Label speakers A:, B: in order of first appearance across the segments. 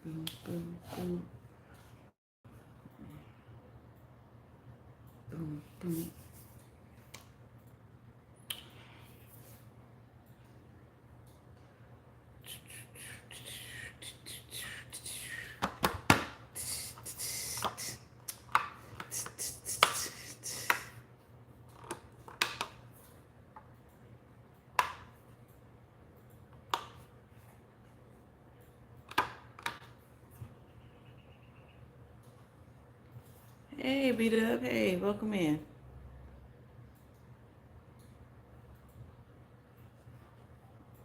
A: Boom, boom, boom, boom, boom. Hey, beat up. Hey, welcome in.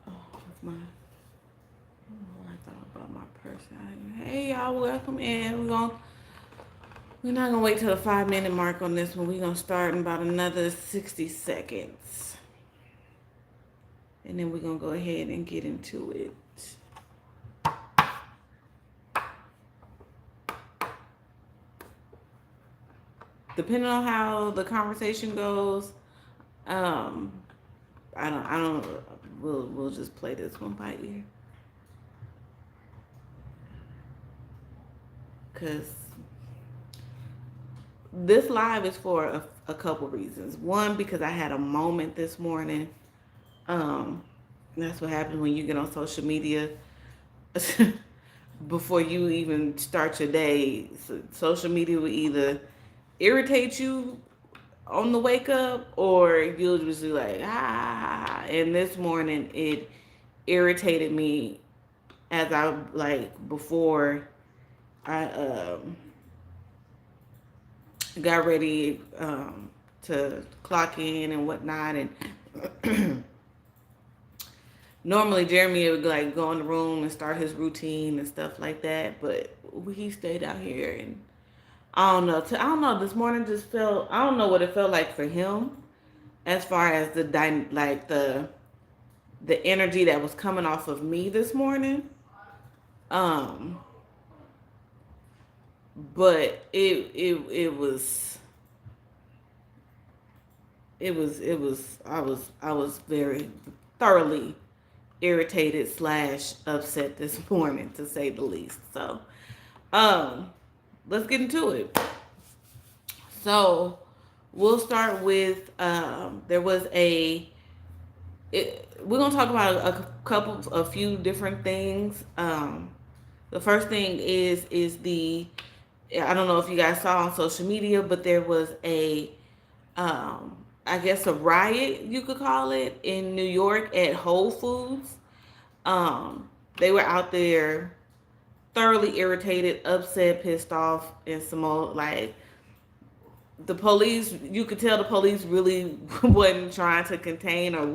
A: Oh, what's my? Oh, I thought about my purse. Hey, y'all, welcome in. We're not gonna wait till the 5 minute mark on this one. We're gonna start in about another 60 seconds, and then we're gonna go ahead and get into it. Depending on how the conversation goes, um, I don't. We'll just play this one by ear, cause this live is for a couple reasons. One, because I had a moment this morning. Um, that's what happens when you get on social media before you even start your day. So social media will either irritate you on the wake up, or you'll just be like, ah. And this morning, it irritated me as I like before I got ready to clock in and whatnot. And normally Jeremy would like go in the room and start his routine and stuff like that, but he stayed out here, and I don't know. I don't know. This morning just felt. I don't know what it felt like for him, as far as like the energy that was coming off of me this morning. Um, but it was I was very thoroughly irritated slash upset this morning, to say the least. So um let's get into it. So we'll start with there was we're gonna talk about a few different things. The first thing is the, I don't know if you guys saw on social media, but there was I guess a riot, you could call it, in New York at Whole Foods. They were out there thoroughly irritated, upset, pissed off, and some more like the police. You could tell the police really wasn't trying to contain, or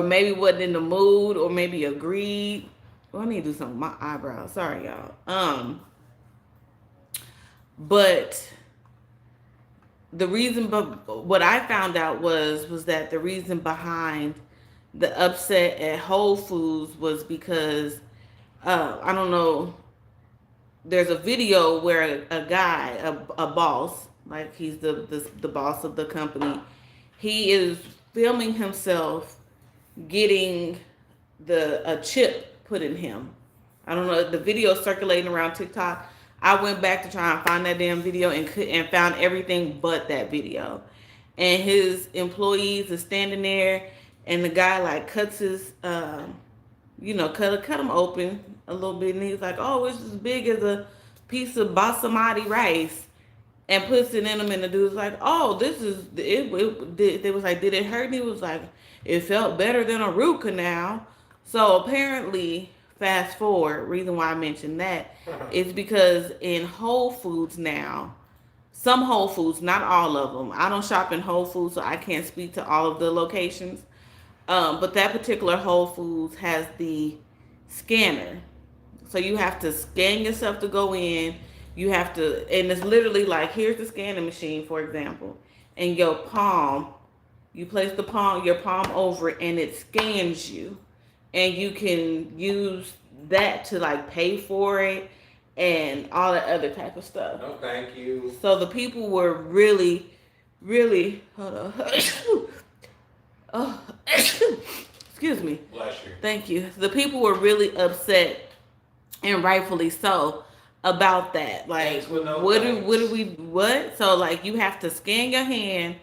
A: maybe wasn't in the mood, or maybe agreed. Well, I need to do something with my eyebrows. Sorry, y'all. But the reason, but what I found out was that the reason behind the upset at Whole Foods was because I don't know. There's a video where a guy, a boss, like he's the boss of the company, he is filming himself getting a chip put in him. I don't know, the video circulating around TikTok. I went back to try and find that damn video, and found everything but that video. And his employees are standing there, and the guy like cuts his, cut him open a little bit, and he's like, "Oh, it's as big as a piece of basmati rice," and puts it in him. And the dude's like, "Oh, this is it." They was like, "Did it hurt?" And he was like, "It felt better than a root canal." So apparently, fast forward. Reason why I mentioned that is because in Whole Foods now, some Whole Foods, not all of them. I don't shop in Whole Foods, so I can't speak to all of the locations. But that particular Whole Foods has the scanner. So you have to scan yourself to go in. You have to, and it's literally like, here's the scanning machine, for example, and your palm, you place your palm over it, and it scans you. And you can use that to like pay for it and all that other type of stuff.
B: No, thank you.
A: So the people were really, really, hold on. Oh, excuse me.
B: Bless you.
A: Thank you. The people were really upset and rightfully so, about that. Like,
B: Thanks with no thanks.
A: what? So like, you have to scan your hand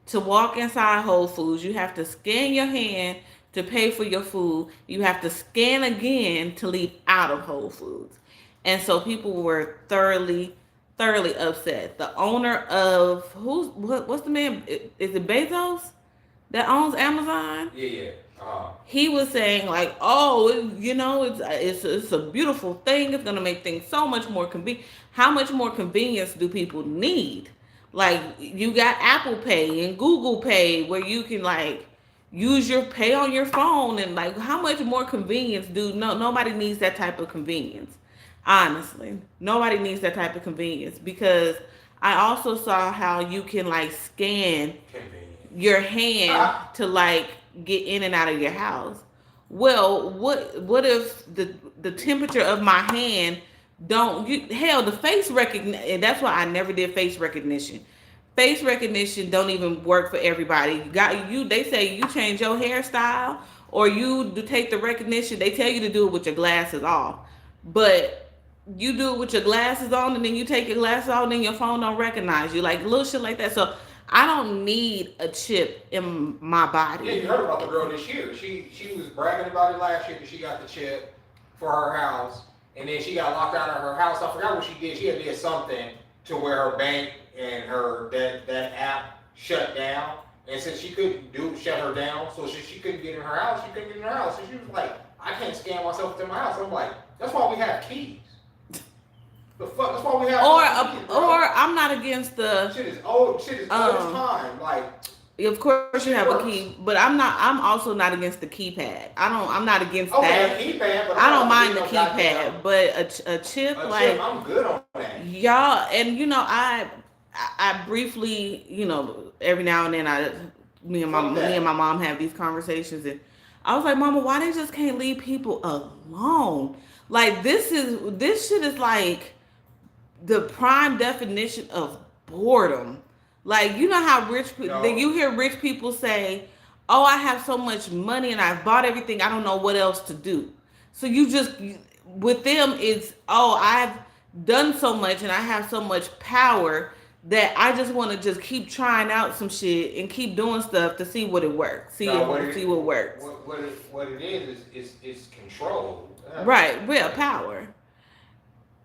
A: to walk inside Whole Foods. You have to scan your hand to pay for your food. You have to scan again to leave out of Whole Foods. And so people were thoroughly upset. The owner of what's the man? Is it Bezos that owns Amazon?
B: Yeah, yeah.
A: He was saying like, oh, it's a beautiful thing. It's gonna make things so much more convenient. How much more convenience do people need? Like, you got Apple Pay and Google Pay where you can like use your pay on your phone, and like, how much more convenience do no nobody needs that type of convenience. Honestly, nobody needs that type of convenience, because I also saw how you can like scan
B: Convenient.
A: your hand to like get in and out of your house. Well, what if the temperature of my hand don't hell, the face recognition, that's why I never did face recognition. Face recognition don't even work for everybody. You got you they say you change your hairstyle or you do take the recognition, they tell you to do it with your glasses off. But you do it with your glasses on, and then you take your glasses off and then your phone don't recognize you, like little shit like that. So I don't need a chip in my
B: Yeah,
A: body.
B: you heard about the girl this year. She was bragging about it last year because she got the chip for her house, and then she got locked out of her house. I forgot what she did. She had did something to where her bank and her that app shut down, and since she couldn't do shut her down, so she couldn't get in her house. She couldn't get in her house, so she was like, I can't scan myself within my house. I'm like, that's why we have keys. The fuck? That's why we have fucking keys,
A: Or
B: bro.
A: I'm not against the
B: Shit is old. Shit is old as
A: um
B: time. Like
A: of course you
B: shit
A: have a key,
B: works.
A: but I'm also not against the keypad. I'm not against
B: Okay, a
A: that.
B: keypad, but I'm
A: I
B: not
A: don't
B: about to
A: mind
B: get
A: the
B: no goddamn
A: keypad, but a chip,
B: a chip.
A: like,
B: I'm good on that.
A: y'all. And I briefly, every now and then
B: Fuck
A: me and
B: that.
A: my mom have these conversations, and I was like, Mama, why they just can't leave people alone? Like, this shit is like the prime definition of boredom. Like, you know how
B: No,
A: you hear rich people say, "Oh, I have so much money and I've bought everything. I don't know what else to do." So with them, it's, "Oh, I've done so much and I have so much power that I just want to just keep trying out some shit and keep doing stuff to see what it works,
B: no.
A: see what works."
B: What it is control.
A: Right, real power.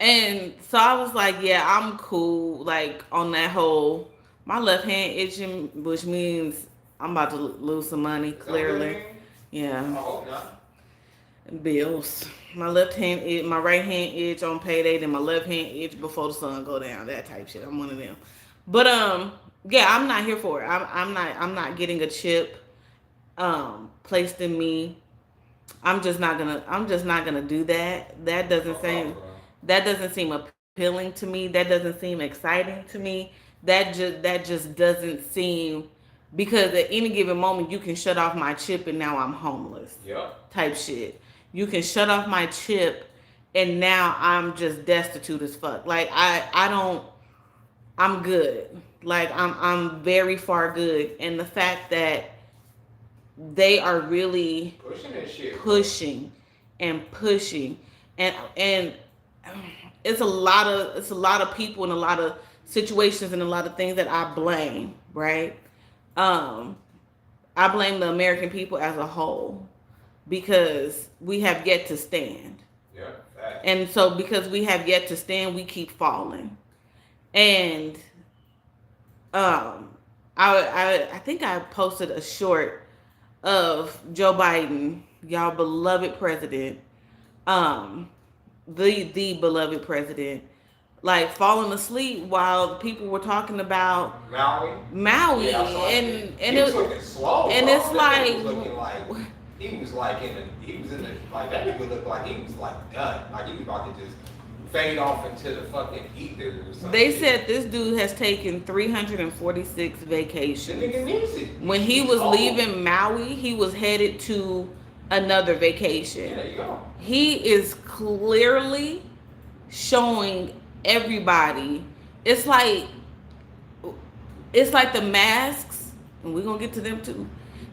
A: And so I was like, yeah, I'm cool. Like, on that whole, my left hand itching, which means I'm about to lose some money.
B: Is that what it
A: Clearly,
B: means?
A: yeah,
B: I hope not.
A: bills. My right hand itch on payday, then my left hand itch before the sun go down. That type shit. I'm one of them. But yeah, I'm not here for it. I'm not getting a chip placed in me. I'm just not gonna do that.
B: Fuck off, bro.
A: That doesn't seem appealing to me. That doesn't seem exciting to me. That just doesn't seem, because at any given moment you can shut off my chip and now I'm homeless.
B: Yep.
A: Type shit. You can shut off my chip and now I'm just destitute as fuck. Like, I don't I'm good. Like, I'm very far good. And the fact that they are really
B: Pushing this shit, bro.
A: pushing and pushing, and it's a lot of people and a lot of situations and a lot of things that I blame, right? um I blame the American people as a whole, because we have yet to stand.
B: Yep. Facts.
A: And so because we have yet to stand, we keep falling. And um I think I posted a short of Joe Biden, y'all beloved president, um, the beloved president, like falling asleep while people were talking about
B: Maui.
A: Maui,
B: Yeah, I saw that shit.
A: and
B: He was looking slow,
A: it's
B: bro. That nigga
A: like,
B: was looking like he was like he was in the like that nigga looked like he was like done. Like he was about to just fade off into the fucking ether or some
A: they
B: shit.
A: said this dude has taken 346
B: The
A: vacations.
B: nigga needs it.
A: When he
B: He's
A: was
B: old.
A: leaving Maui, he was headed to another
B: Yeah,
A: vacation.
B: there you go.
A: He is clearly showing everybody. It's like it's like the masks, and we're gonna get to them too.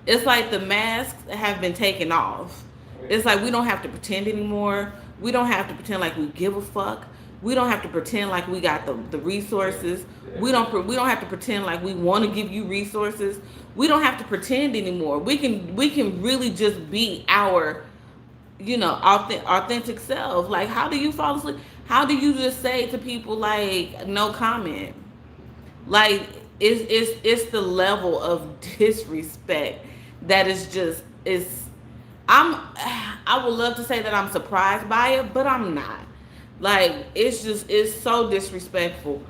A: It's like the masks have been taken off.
B: Yeah.
A: It's like we don't have to pretend anymore. We don't have to pretend like we give a fuck. We don't have to pretend like we got the resources. We don't have to pretend like we want to give you resources. We don't have to pretend anymore. We can really just be our, authentic self. Like, how do you fall asleep? How do you just say to people like no comment? Like, it's the level of disrespect that is just is. I would love to say that I'm surprised by it, but I'm not. Like, it's so disrespectful.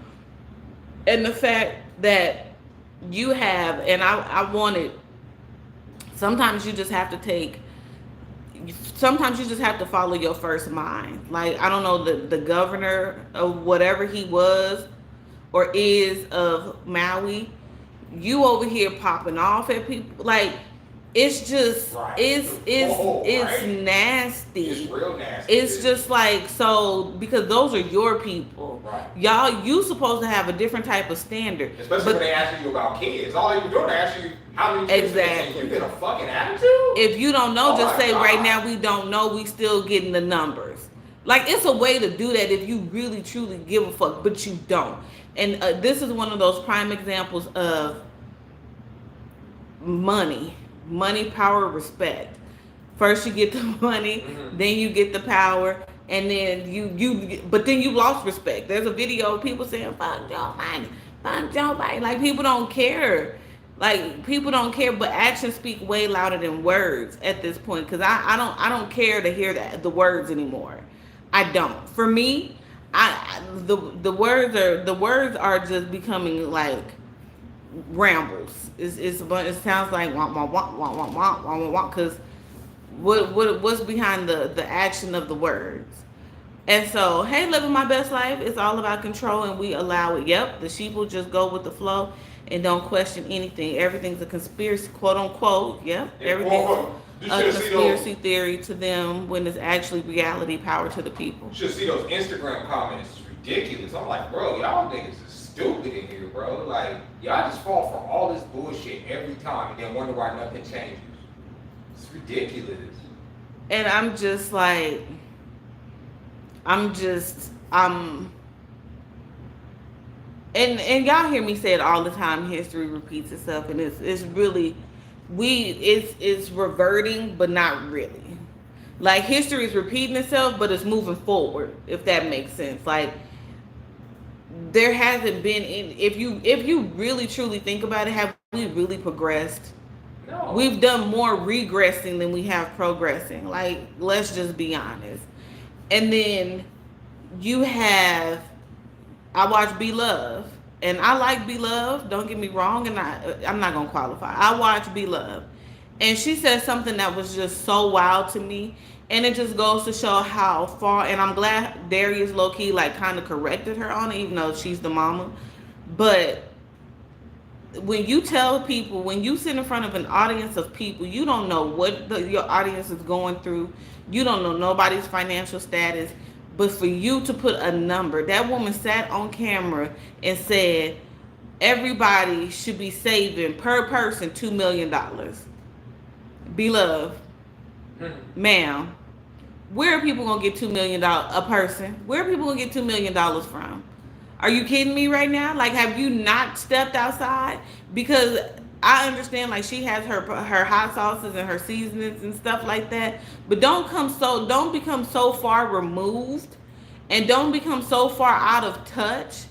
A: And the fact that you have, and I wanted, sometimes you just have to take, sometimes you just have to follow your first mind. Like, I don't know, the governor of whatever he was or is of Maui, you over here popping off at people. Like, it's just
B: Right.
A: it's
B: Right.
A: nasty.
B: It's real nasty.
A: It's just like, so, because those are your people.
B: Right.
A: Y'all, you supposed to have a different type of standard.
B: Especially when they ask you about kids. All they were doing, they ask you how many kids
A: Exactly.
B: you get a fucking attitude.
A: If you don't know,
B: Oh
A: just
B: my
A: say
B: God.
A: right now we don't know. We still getting the numbers. Like, it's a way to do that if you really truly give a fuck, but you don't. And this is one of those prime examples of money, power, respect. First you get the money, then you get the power, and then but then you lost respect. There's a video of people saying fuck Joe Biden, fuck Joe Biden. Like, people don't care. Like, people don't care, but actions speak way louder than words at this point. Because I don't care to hear the words anymore. I don't. For me, the words are just becoming like rambles. It sounds like wah wah wah wah wah wah wah wah. Because what's behind the action of the words? And so, hey, living my best life, it's all about control, and we allow it. Yep, the sheep will just go with the flow and don't question anything. Everything's a conspiracy, quote unquote. Yep, everything's a conspiracy theory to them when it's actually reality. Power to the people.
B: You should see those Instagram comments. It's ridiculous. I'm like, bro, y'all niggas is stupid in here, bro. Like, y'all just fall for all this bullshit every time and then wonder why nothing changes. It's ridiculous.
A: And I'm just like, and y'all hear me say it all the time. History repeats itself, and it's really, it's reverting, but not really. Like, history is repeating itself, but it's moving forward. If that makes sense. Like, there hasn't been if you really truly think about it, have we really progressed?
B: No.
A: We've done more regressing than we have progressing. Like, let's just be honest. And then you have, I watch Beloved, and I like Beloved. Don't get me wrong, and I'm not gonna qualify. I watch Beloved, and she said something that was just so wild to me, and it just goes to show how far. And I'm glad Darius low key like kind of corrected her on it, even though she's the mama. But when you tell people, when you sit in front of an audience of people, you don't know what your audience is going through. You don't know nobody's financial status. But for you to put a number, that woman sat on camera and said everybody should be saving per person $2 million. Beloved, ma'am, where are people gonna get $2 million a person? Where are people gonna get $2 million from? Are you kidding me right now? Like, have you not stepped outside? Because I understand, like, she has her hot sauces and her seasonings and stuff like that, but don't become so far removed, and don't become so far out of touch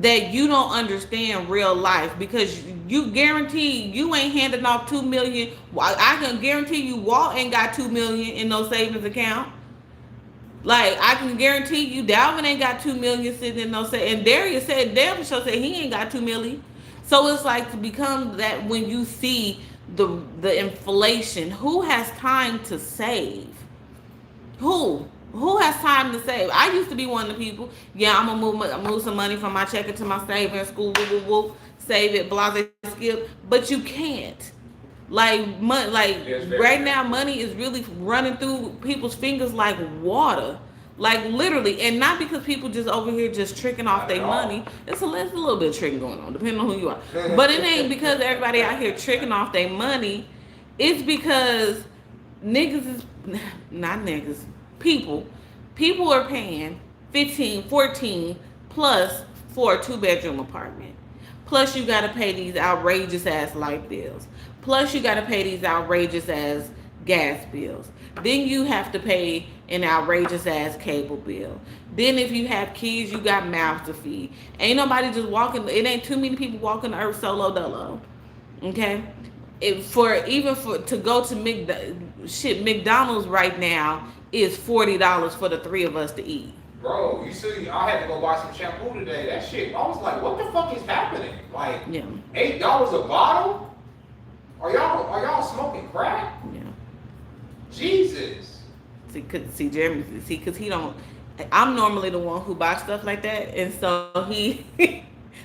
A: that you don't understand real life. Because you guarantee you ain't handing off $2 million. I can guarantee you Walt ain't got $2 million in no savings account. Like, I can guarantee you Dalvin ain't got $2 million sitting in no savings. And Darius said, Dalvin show said he ain't got $2 million. So it's like, to become that, when you see the inflation, who has time to save? Who has time to save? I used to be one of the people. Yeah, I'm gonna move some money from my check into my savings, school, save it, blase, skip. But you can't. Like, right now, money is really running through people's fingers like water. Like, literally. And not because people just over here just tricking off their money. It's a little bit of tricking going on, depending on who you are. But it ain't because everybody out here tricking off their money. It's because niggas is, not niggas, people People are paying 15, 14 plus for a 2 bedroom apartment. Plus you gotta pay these outrageous ass light bills. Plus you gotta pay these outrageous ass gas bills. Then you have to pay an outrageous ass cable bill. Then if you have kids, you got mouths to feed. Ain't nobody just walking. It ain't too many people walking the earth solo dolo. Okay, for to go to McDonald's right now is $40 for the three of us to eat.
B: Bro, you see, I had to go buy some shampoo today. That shit, I was like, what the fuck is happening? Like,
A: Yeah,
B: $8 a bottle? Are y'all smoking crack?
A: yeah.
B: Jesus.
A: See, Jeremy, because he don't. I'm normally the one who buys stuff like that, and so he.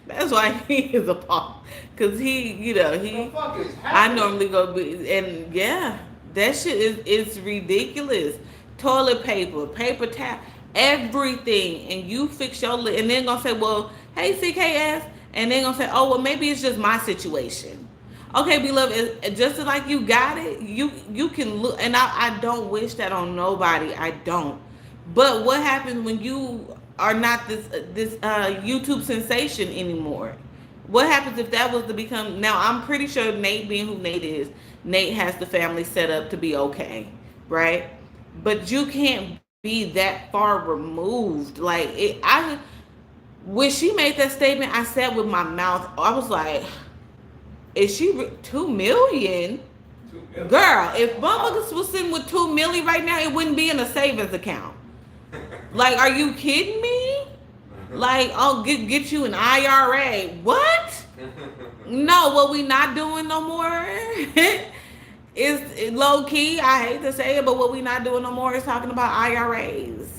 A: That's why he is appalled, because he.
B: What the fuck is
A: I
B: happening?
A: normally go and yeah, that shit is it's ridiculous. Toilet paper, paper towel, everything, and you fix your lid, and then gonna say, well, hey CKS, and then gonna say, oh well, maybe it's just my situation. Okay, beloved, just like you got it, you can look, and I don't wish that on nobody. I don't. But what happens when you are not this YouTube sensation anymore? What happens if that was to become? Now I'm pretty sure Nate, being who Nate is, Nate has the family set up to be okay, right? But you can't be that far removed. Like when she made that statement, I said with my mouth, I was like, is she 2 million?
B: 2 million.
A: Girl, if motherfuckers was sitting with 2 million right now, it wouldn't be in a savings account. Like, are you kidding me? Like, oh, get you an IRA. What? No, what we not doing no more is low key. I hate to say it, but what we not doing no more is talking about IRAs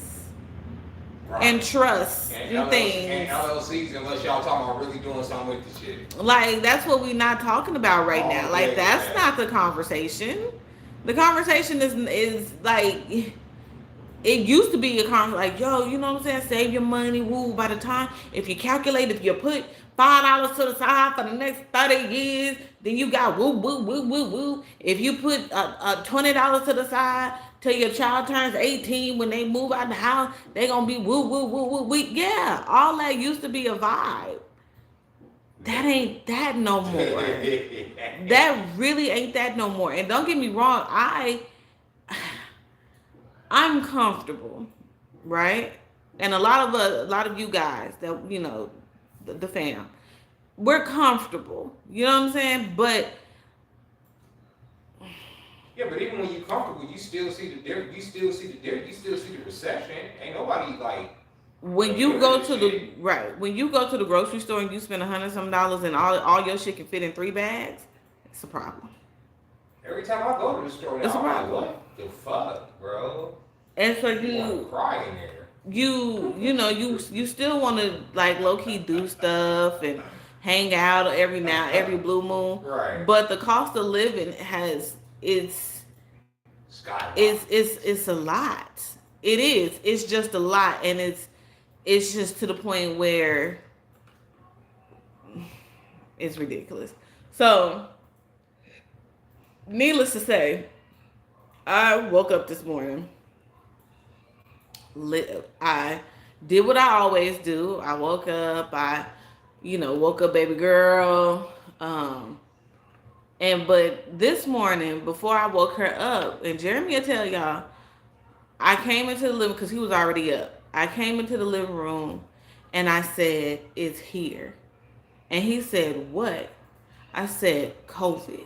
B: Right.
A: and trusts
B: And
A: and things.
B: And LLCs, unless y'all talking about really doing something with the shit.
A: Like, that's what we not talking about right
B: Oh,
A: now. Like,
B: yeah,
A: that's
B: yeah.
A: not the conversation. The conversation is like, it used to be a conversation like, yo, you know what I'm saying? Save your money. Woo. By the time, if you calculate, if you put $5 to the side for the next 30 years, then you got woo, woo, woo, woo, woo. If you put $20 to the side till your child turns 18, when they move out the house, they gonna be woo, woo, woo, woo, woo. Yeah, all that used to be a vibe. That ain't that no more. That really ain't that no more. And don't get me wrong, I'm comfortable, right? And a lot of you guys that the fam, we're comfortable. You know what I'm saying? But
B: Yeah, but even when you're comfortable, you still see the difference. You still see the recession. Ain't nobody like.
A: when you go to the grocery store and you spend $100 and all your shit can fit in 3 bags, it's a problem.
B: Every time I go to the store,
A: It's a
B: now, I'm like,
A: problem.
B: what the fuck, bro?
A: And so
B: You want to cry in there.
A: you still want to like low key do stuff and hang out every blue moon.
B: Right.
A: But the cost of living
B: Sky.
A: it's a lot. It is. It's just a lot, and it's just to the point where it's ridiculous. So, needless to say, I woke up this morning. I did what I always do. I woke up. Woke up, baby girl. But this morning, before I woke her up, and Jeremy will tell y'all, I came into the living because he was already up. I came into the living room, and I said, "It's here," and he said, "What?" I said, "COVID,"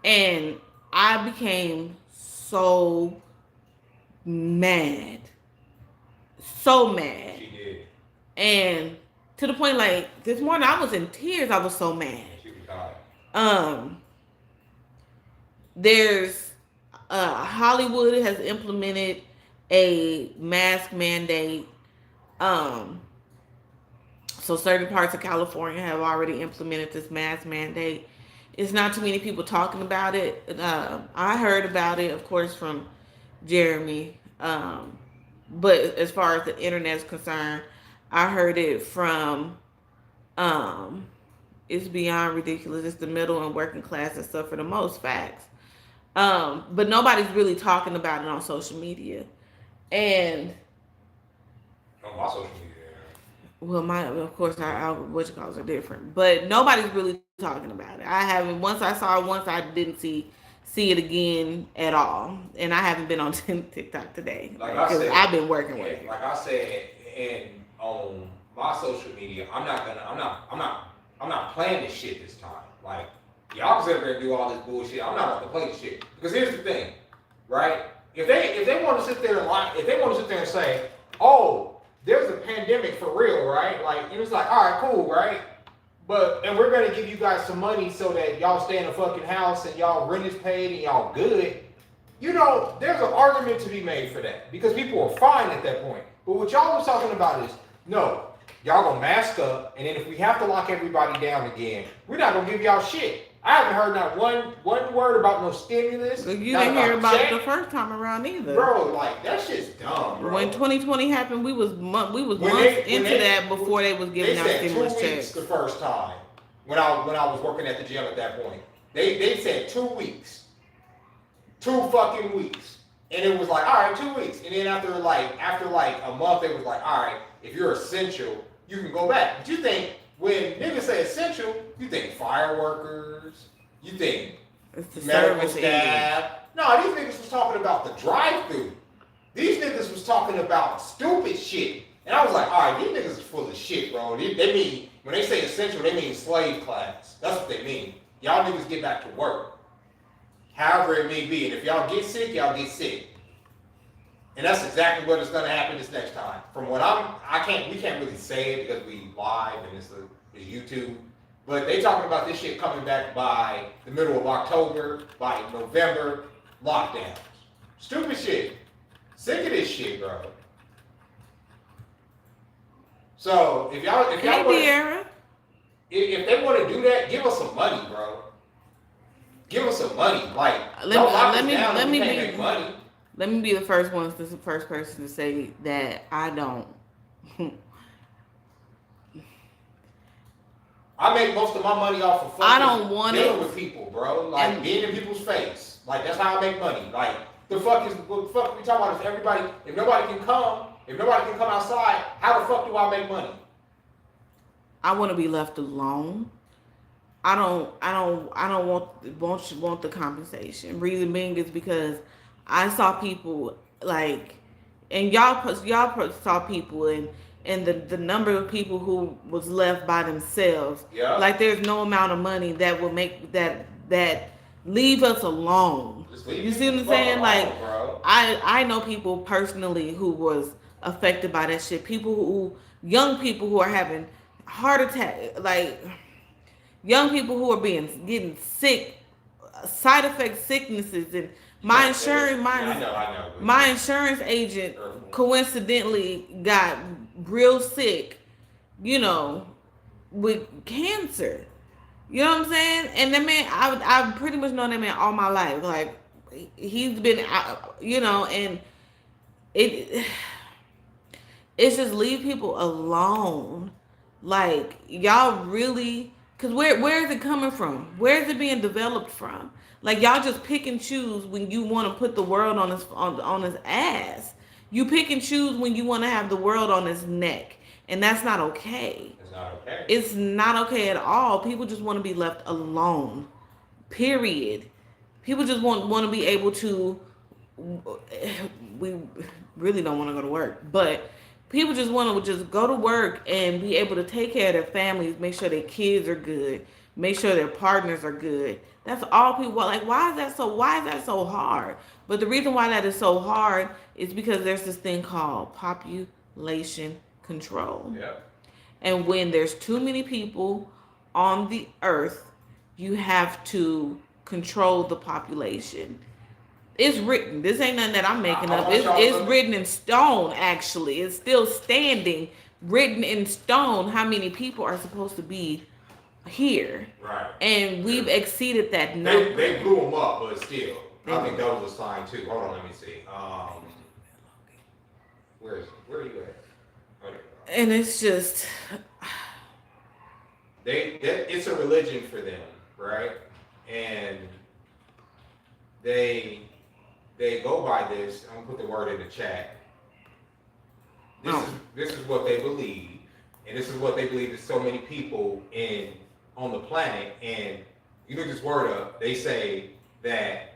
A: and I became so mad. So mad.
B: She did.
A: And to the point, like, this morning I was in tears. I was so mad.
B: She was hot.
A: There's Hollywood has implemented a mask mandate. So certain parts of California have already implemented this mask mandate. It's not too many people talking about it. I heard about it, of course, from Jeremy. But as far as the internet is concerned, I heard it from it's beyond ridiculous. It's the middle and working class that suffer the most. Facts. But nobody's really talking about it on social media. And
B: On my social media.
A: well, my of course our what you calls are different, but nobody's really talking about it. I haven't. Once I saw it, once I didn't see it again at all, and I haven't been on TikTok today
B: Like I
A: because
B: said,
A: I've been working
B: yeah,
A: with it.
B: like I said, and on my social media, I'm not playing this shit this time. Like y'all can sit there and do all this bullshit. I'm not about to play this shit because here's the thing, right? If they want to sit there and lie, if they want to sit there and say, oh, there's a pandemic for real, right? Like it was like, all right, cool, right? But and we're gonna give you guys some money so that y'all stay in a fucking house and y'all rent is paid and y'all good. You know, there's an argument to be made for that because people are fine at that point. But what y'all was talking about is no, y'all gonna mask up, and then if we have to lock everybody down again, we're not gonna give y'all shit. I haven't heard not one word about no stimulus.
A: You didn't hear about it the first time around either,
B: bro. Like that shit's dumb, bro.
A: When 2020 happened, we was months into that before they was giving out stimulus checks.
B: 2 weeks the first time when I was working at the gym at that point. They said 2 weeks, 2 fucking weeks, and it was like all right, 2 weeks, and then after like a month, they was like all right, if you're essential, you can go back. But you think when niggas say essential, you think fire workers, you think
A: It's the
B: medical
A: service
B: staff.
A: agent.
B: No, these niggas was talking about the drive-through. These niggas was talking about stupid shit. And I was like, all right, these niggas is full of shit, bro. They mean, when they say essential, they mean slave class. That's what they mean. Y'all niggas get back to work. However it may be. And if y'all get sick, y'all get sick. And that's exactly what is going to happen this next time. From what we can't really say it because we live and it's YouTube. But they talking about this shit coming back by the middle of October, by November, lockdowns. Stupid shit. Sick of this shit, bro. So if y'all
A: Hey, De'Ara.
B: if they want to do that, give us some money, bro. Give us some money. Like
A: let me
B: make money.
A: Let me be the first person to say that I don't.
B: I make most of my money off of
A: I don't want
B: dealing
A: it
B: with people, bro. Like being in people's face. Like that's how I make money. Like what the fuck we talking about is everybody. If nobody can come outside, how the fuck do I make money?
A: I want to be left alone. I don't want the compensation. Reason being is because I saw people like, and y'all saw people and the number of people who was left by themselves.
B: Yeah.
A: Like there's no amount of money that will make that leave us alone. You see what I'm saying?
B: Alone,
A: like
B: bro.
A: I know people personally who was affected by that shit. Young people who are having heart attack, like young people who are getting sick, side effect sicknesses, and my insurance agent coincidentally got real sick, with cancer. You know what I'm saying? And that man, I've pretty much known that man all my life. Like he's been, and it's just leave people alone. Like y'all really, cause where is it coming from? Where is it being developed from? Like y'all just pick and choose when you want to put the world on his ass. You pick and choose when you want to have the world on his neck, and that's not okay.
B: It's not okay.
A: It's not okay at all. People just want to be left alone. Period. People just want to be able to. We really don't want to go to work, but people just want to just go to work and be able to take care of their families, make sure their kids are good, make sure their partners are good. That's all people want. Like, why is that so hard? But the reason why that is so hard is because there's this thing called population control.
B: Yeah.
A: And when there's too many people on the earth, you have to control the population. It's written. This ain't nothing that I'm making up. It's written in stone, actually. It's still standing, written in stone, how many people are supposed to be here.
B: Right.
A: And we've exceeded that number.
B: They blew them up, but still. I think those was fine too. Hold on, let me see. Where are you at? Okay.
A: And it's just...
B: it's a religion for them, right? And they go by this. I'm gonna put the word in the chat. This is what they believe, and this is what they believe. There's so many people on the planet, and you look this word up. They say that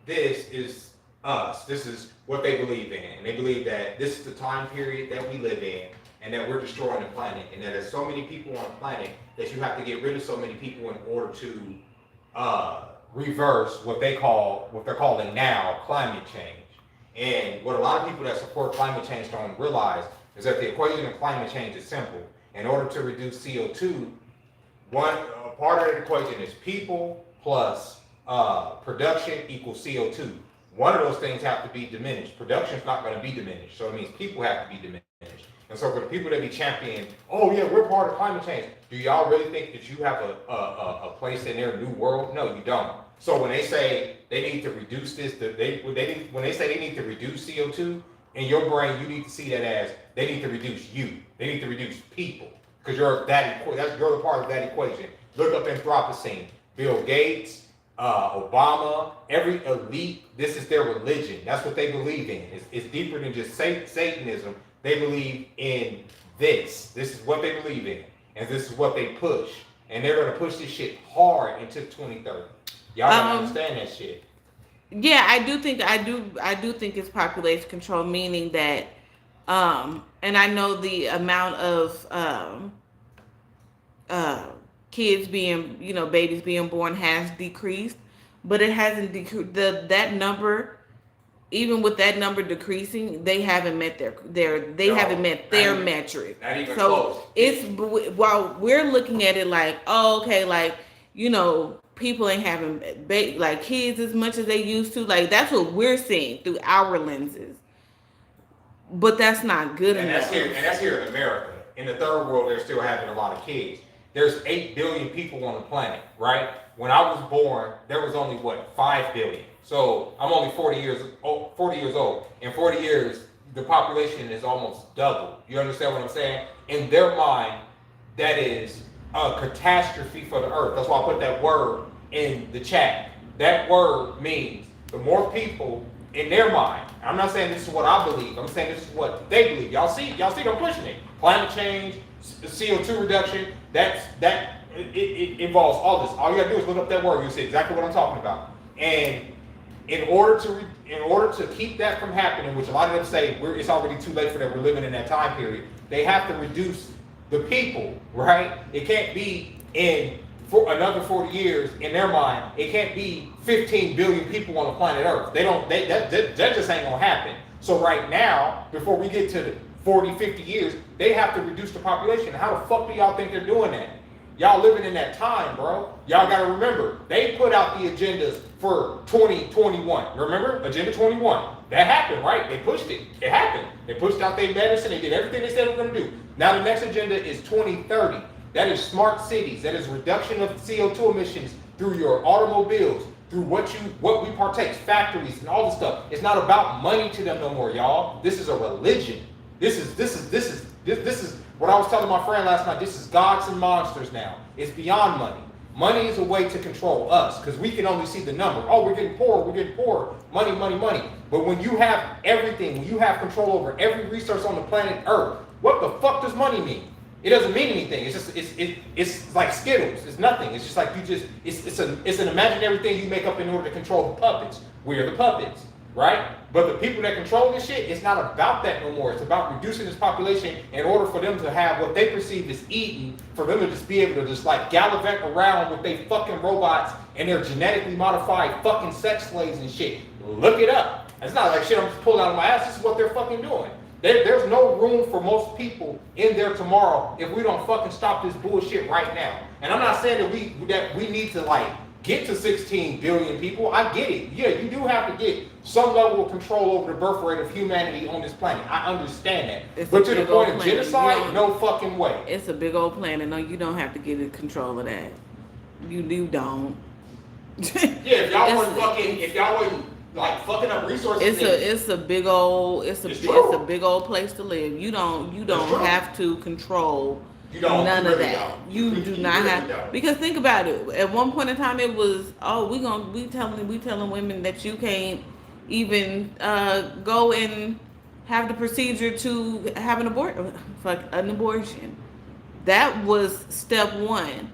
B: this is us. This is what they believe in, and they believe that this is the time period that we live in, and that we're destroying the planet, and that there's so many people on the planet that you have to get rid of so many people in order to reverse what they're calling now climate change. And what a lot of people that support climate change don't realize is that the equation of climate change is simple. In order to reduce CO2, part of the equation is people plus production equals CO2. One of those things have to be diminished. Production's not going to be diminished, so it means people have to be diminished. And so for the people that be championing, oh yeah, we're part of climate change, do y'all really think that you have a place in their new world? No, you don't. So when they say they need to reduce this, when they say they need to reduce CO2, in your brain you need to see that as they need to reduce you. They need to reduce people, because you're the part of that equation. Look up Anthropocene. Bill Gates, Obama, every elite, this is their religion. That's what they believe in. It's deeper than just Satanism. They believe in this. This is what they believe in, and this is what they push. And they're gonna push this shit hard into 2030. Y'all don't understand that shit.
A: Yeah, I do think it's population control, meaning that, and I know the amount of kids babies being born has decreased, but it hasn't decreased. That number, even with that number decreasing, they haven't met their metric.
B: Not even
A: so
B: close.
A: While we're looking at it like, oh, okay, like, people ain't having kids as much as they used to. Like, that's what we're seeing through our lenses. But that's not good enough.
B: That's here in America. In the third world, they're still having a lot of kids. There's 8 billion people on the planet, right? When I was born, there was only 5 billion. So I'm only 40 years old. In 40 years, the population is almost doubled. You understand what I'm saying? In their mind, that is a catastrophe for the earth. That's why I put that word in the chat. That word means the more people in their mind. I'm not saying this is what I believe. I'm saying this is what they believe. Y'all see them pushing it. Climate change, CO2 reduction. It involves all this. All you gotta do is look up that word. You'll see exactly what I'm talking about. And in order to keep that from happening, which a lot of them say it's already too late for that. We're living in that time period. They have to reduce the people, right? It can't be for another 40 years in their mind. It can't be 15 billion people on the planet Earth. That just ain't gonna happen. So right now, before we get to 40, 50 years, they have to reduce the population. How the fuck do y'all think they're doing that? Y'all living in that time, bro. Y'all gotta remember, they put out the agendas for 2021. Remember? Agenda 21. That happened, right? They pushed it. It happened. They pushed out their medicine. They did everything they said they were gonna do. Now the next agenda is 2030. That is smart cities. That is reduction of CO2 emissions through your automobiles, through what we partake, factories and all this stuff. It's not about money to them no more, y'all. This is a religion. This is what I was telling my friend last night. This is gods and monsters now. It's beyond money. Money is a way to control us, because we can only see the number. Oh, we're getting poorer. Money, money, money. But when you have everything, when you have control over every resource on the planet Earth, what the fuck does money mean? It doesn't mean anything. It's like Skittles. It's nothing. It's just like it's an imaginary thing you make up in order to control the puppets. We're the puppets, right? But the people that control this shit, it's not about that no more. It's about reducing this population in order for them to have what they perceive as eating, for them to just be able to just like gallivant around with their fucking robots and their genetically modified fucking sex slaves and shit. Look it up. It's not like shit I'm just pulling out of my ass. This is what they're fucking doing. There's no room for most people in there tomorrow if we don't fucking stop this bullshit right now. And I'm not saying that we need to like get to 16 billion people. I get it. Yeah, you do have to get some level of control over the birth rate of humanity on this planet. I understand that. But to the point of genocide, no fucking way.
A: It's a big old plan, and no, you don't have to get in control of that. You don't.
B: Yeah, if y'all wouldn't like fucking up resources.
A: It's a big old big old place to live. You don't have to control none of that. You do not have, because think about it. At one point in time, it was we telling women that you can't even go and have the procedure to have an abortion. That was step one.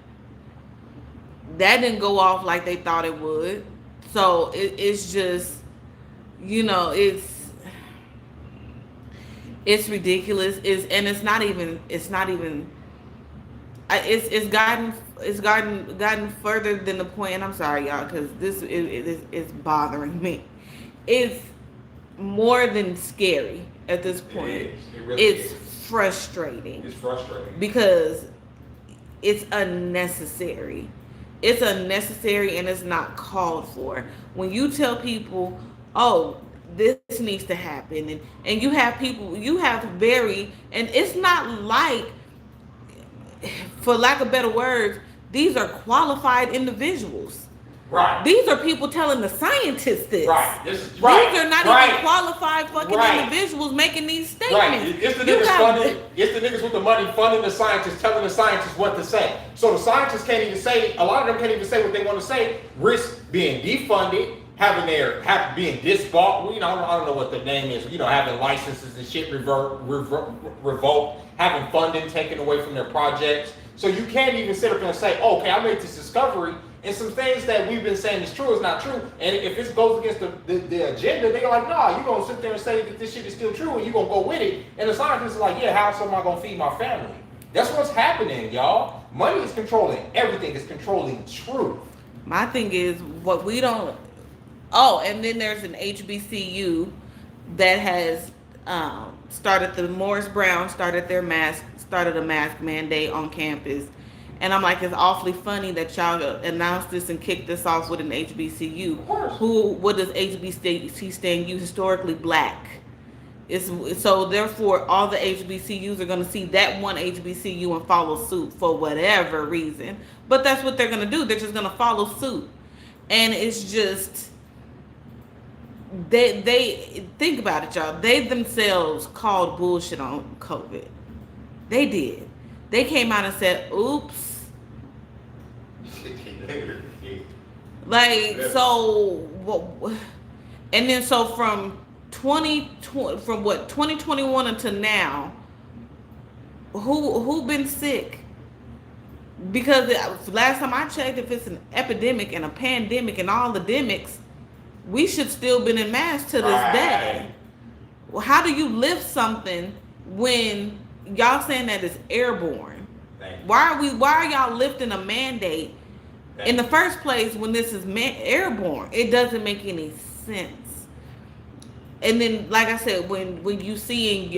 A: That didn't go off like they thought it would. So it's just, you know, it's ridiculous. It's gotten further than the point. And I'm sorry, y'all, because this is bothering me. It's more than scary at this
B: It
A: point.
B: is. It really
A: It's
B: is.
A: frustrating
B: It's frustrating.
A: because it's unnecessary. It's unnecessary and it's not called for. When you tell people, "Oh, this needs to happen," and you have very, and it's not like, for lack of better words, these are qualified individuals.
B: Right.
A: These are people telling the scientists this.
B: Right. This is right.
A: These are not
B: right.
A: even qualified fucking
B: Right.
A: individuals making these statements.
B: Right. It's the
A: You
B: niggas
A: got-
B: funding. It's the niggas with the money funding the scientists, telling the scientists what to say. So the scientists can't even say. A lot of them can't even say what they want to say. Risk being defunded, being disbought. You know, I don't know what the name is. You know, having licenses and shit revoked, having funding taken away from their projects. So you can't even sit up and say, oh, "Okay, I made this discovery." And some things that we've been saying is true is not true. And if it goes against the agenda, they're like, "Nah, you're going to sit there and say that this shit is still true and you're going to go with it." And the scientists are like, "Yeah, how else am I going to feed my family?" That's what's happening, y'all. Money is controlling everything. It's controlling truth.
A: My thing is what we don't. Oh, and then there's an HBCU that has started Morris Brown started a mask mandate on campus. And I'm like, it's awfully funny that y'all announced this and kicked this off with an HBCU.
B: Of course.
A: What does HBCU stand? You historically black. So therefore, all the HBCUs are going to see that one HBCU and follow suit for whatever reason. But that's what they're going to do. They're just going to follow suit, and it's just they think about it, y'all. They themselves called bullshit on COVID. They did. They came out and said, "Oops." Like, so, and then so from 2021 until now, who been sick? Because last time I checked, if it's an epidemic and a pandemic and all the demics, we should still been in masks to this day. Well, how do you lift something when y'all saying that it's airborne? Why are y'all lifting a mandate in the first place when this is airborne? It doesn't make any sense. And then, like I said, when you seeing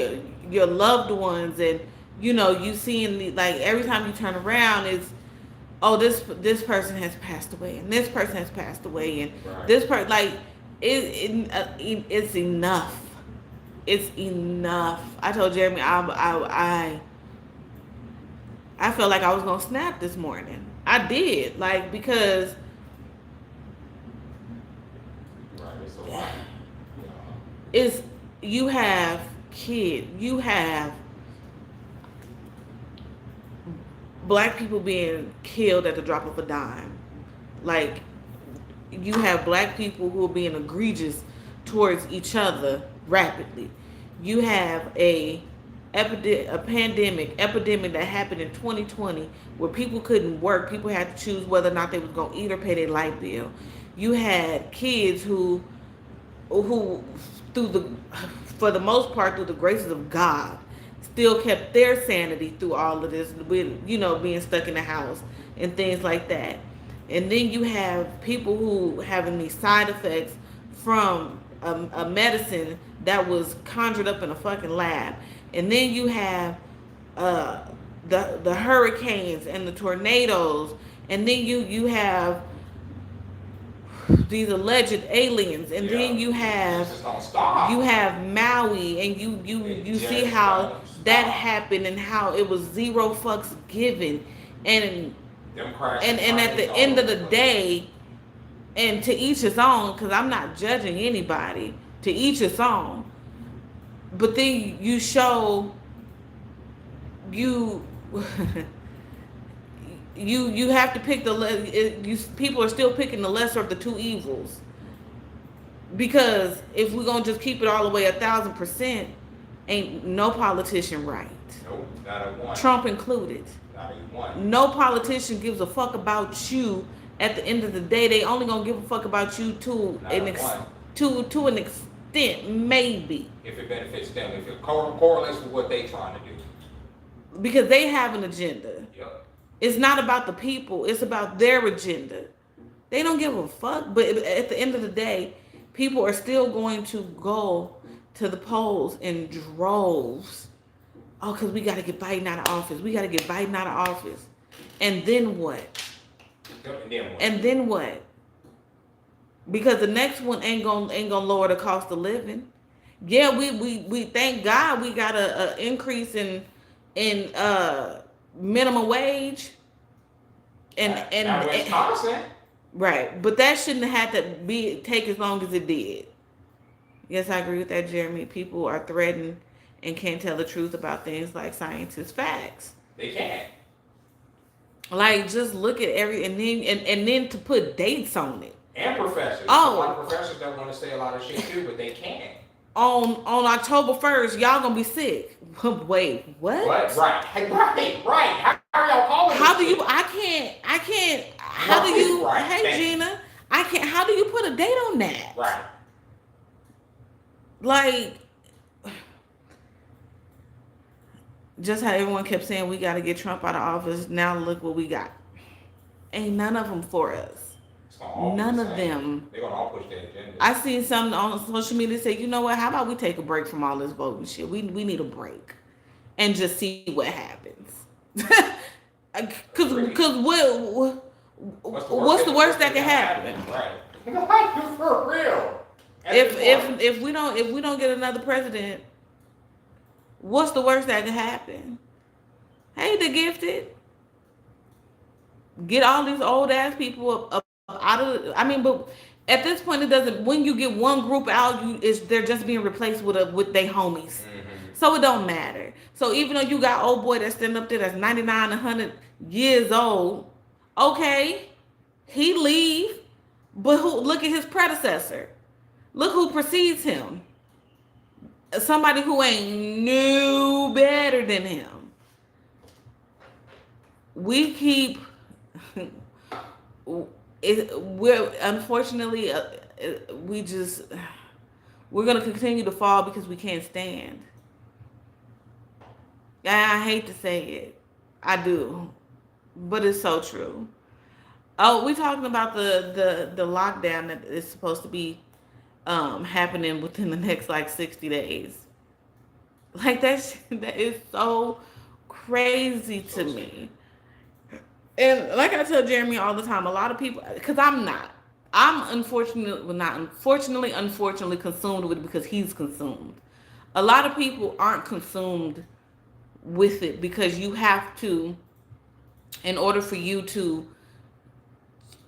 A: your loved ones, and you know, you seeing like every time you turn around, it's, oh, this person has passed away, and this person has passed away, and this person, like, it's enough. It's enough. I told Jeremy I felt like I was gonna snap this morning. I did, like, because
B: It's a lot.
A: it's, you have kids, you have black people being killed at the drop of a dime. Like, you have black people who are being egregious towards each other rapidly. You have a pandemic that happened in 2020 where people couldn't work. People had to choose whether or not they was going to eat or pay their light bill. You had kids who for the most part, through the graces of God, still kept their sanity through all of this, with, you know, being stuck in the house and things like that. And then you have people who having these side effects from a medicine that was conjured up in a fucking lab. And then you have the hurricanes and the tornadoes, and then you have these alleged aliens, and then you have Maui, and you see how that happened and how it was zero fucks given, and at the end of the day, and to each his own, because I'm not judging anybody, to each his own. But then you show you have to pick people are still picking the lesser of the two evils. Because if we're gonna just keep it all the way 1,000%, Ain't no politician right.
B: Nope, not a one.
A: Trump included.
B: Not a one.
A: No politician gives a fuck about you. At the end of the day, they only gonna give a fuck about you
B: Not a one.
A: to an extent, maybe,
B: If it benefits them, if it correlates with what they trying to do.
A: because they have an agenda.
B: Yep.
A: It's not about the people. It's about their agenda. They don't give a fuck. But at the end of the day, people are still going to go to the polls in droves. Oh, because we got to get Biden out of office. We got to get Biden out of office. And then what?
B: Yep. And then what?
A: And then what? Because the next one ain't gonna lower the cost of living. Yeah, we thank God we got a increase in minimum wage.
B: Now Wisconsin.
A: Right, but that shouldn't have had to take as long as it did. Yes, I agree with that, Jeremy. People are threatened and can't tell the truth about things like scientists' facts.
B: They can't.
A: Like, just look at and then to put dates on it.
B: And professors.
A: Oh.
B: A lot of professors don't want to say a lot of shit too, but they can.
A: On October 1st, y'all gonna be sick. Wait, what?
B: What? Right. How are y'all calling
A: How do
B: this
A: you?
B: shit?
A: I can't. How do you?
B: Right.
A: Hey,
B: Thank
A: Gina. I can't. How do you put a date on that?
B: Right.
A: Like, just how everyone kept saying we got to get Trump out of office. Now look what we got. Ain't none of them for us. None of them.
B: They're gonna all push their agenda.
A: I seen something on social media say, you know what? How about we take a break from all this voting shit? We need a break and just see what happens. Cause what's the worst that can happen?
B: Right. For real.
A: If we don't get another president, what's the worst that can happen? Hey, the gifted, get all these old ass people up out of. I mean, but at this point, it doesn't. When you get one group out, they're just being replaced with their homies.
B: Mm-hmm.
A: So it don't matter. So even though you got old boy that's standing up there that's 99, 100 years old, okay, he leave, but look at his predecessor. Look who precedes him. Somebody who ain't no better than him. We keep. We're unfortunately we're gonna continue to fall because we can't stand. I hate to say it, I do, but it's so true. Oh, we talking about the lockdown that is supposed to be happening within the next like 60 days. Like that is so crazy to me. And like I tell Jeremy all the time, a lot of people, because I'm unfortunately consumed with it because he's consumed. A lot of people aren't consumed with it because you have to, in order for you to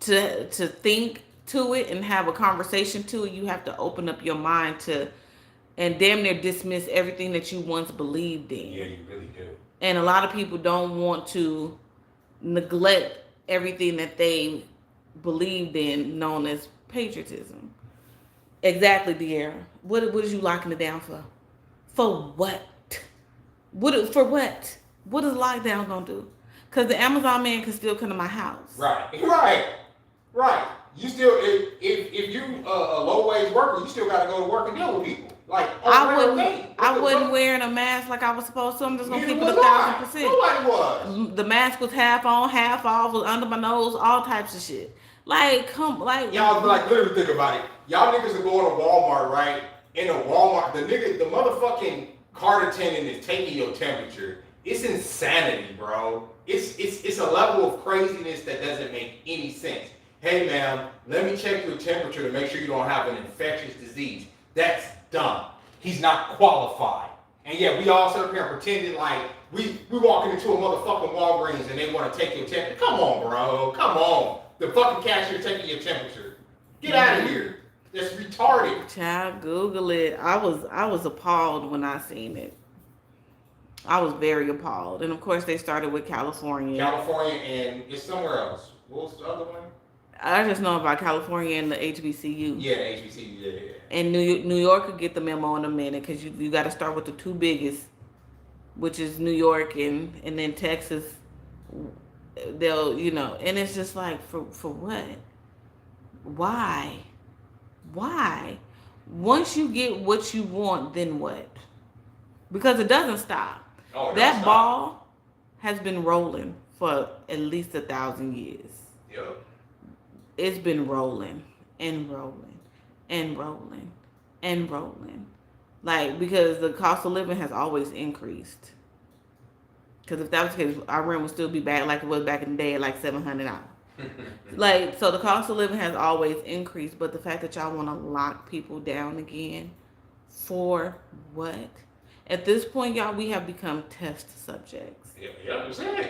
A: think to it and have a conversation to it, you have to open up your mind to and damn near dismiss everything that you once believed in.
B: Yeah, you really do.
A: And a lot of people don't want to neglect everything that they believed in, known as patriotism. Exactly, De'Ara. What is you locking it down for? For what? For what? What is lockdown gonna do? Because the Amazon man can still come to my house.
B: Right. You still, if you a low wage worker, you still got to go to work and deal with people. Like
A: I wasn't wearing a mask like I was supposed to. I'm just gonna keep it 1,000%.
B: Nobody was.
A: The mask was half on, half off, was under my nose, all types of shit. Like,
B: y'all like literally think about it. Y'all niggas are going to Walmart, right? In a Walmart, the motherfucking cart attendant is taking your temperature. It's insanity, bro. It's a level of craziness that doesn't make any sense. Hey, ma'am, let me check your temperature to make sure you don't have an infectious disease. That's dumb. He's not qualified. And yeah, we all sit up here and pretending like we walking into a motherfucking Walgreens and they want to take your temperature. Come on, bro. Come on. The fucking cashier taking your temperature. Get out of here. That's retarded.
A: Child, Google it. I was appalled when I seen it. I was very appalled. And of course they started with California.
B: And it's somewhere else. What was the other one?
A: I just know about California and the HBCU.
B: Yeah, HBC, yeah, yeah.
A: And New York could get the memo in a minute because you got to start with the two biggest, which is New York and then Texas. They'll and it's just like for what? Why? Why? Once you get what you want, then what? Because it doesn't stop.
B: Oh, it don't
A: That
B: stop.
A: ball has been rolling for at least 1,000 years.
B: Yep.
A: It's been rolling and rolling and rolling and rolling. Like, because the cost of living has always increased. Because if that was the case, our rent would still be back like it was back in the day at like $700. Like, so the cost of living has always increased, but the fact that y'all want to lock people down again, for what? At this point, y'all, we have become test subjects.
B: Yeah, I'm saying.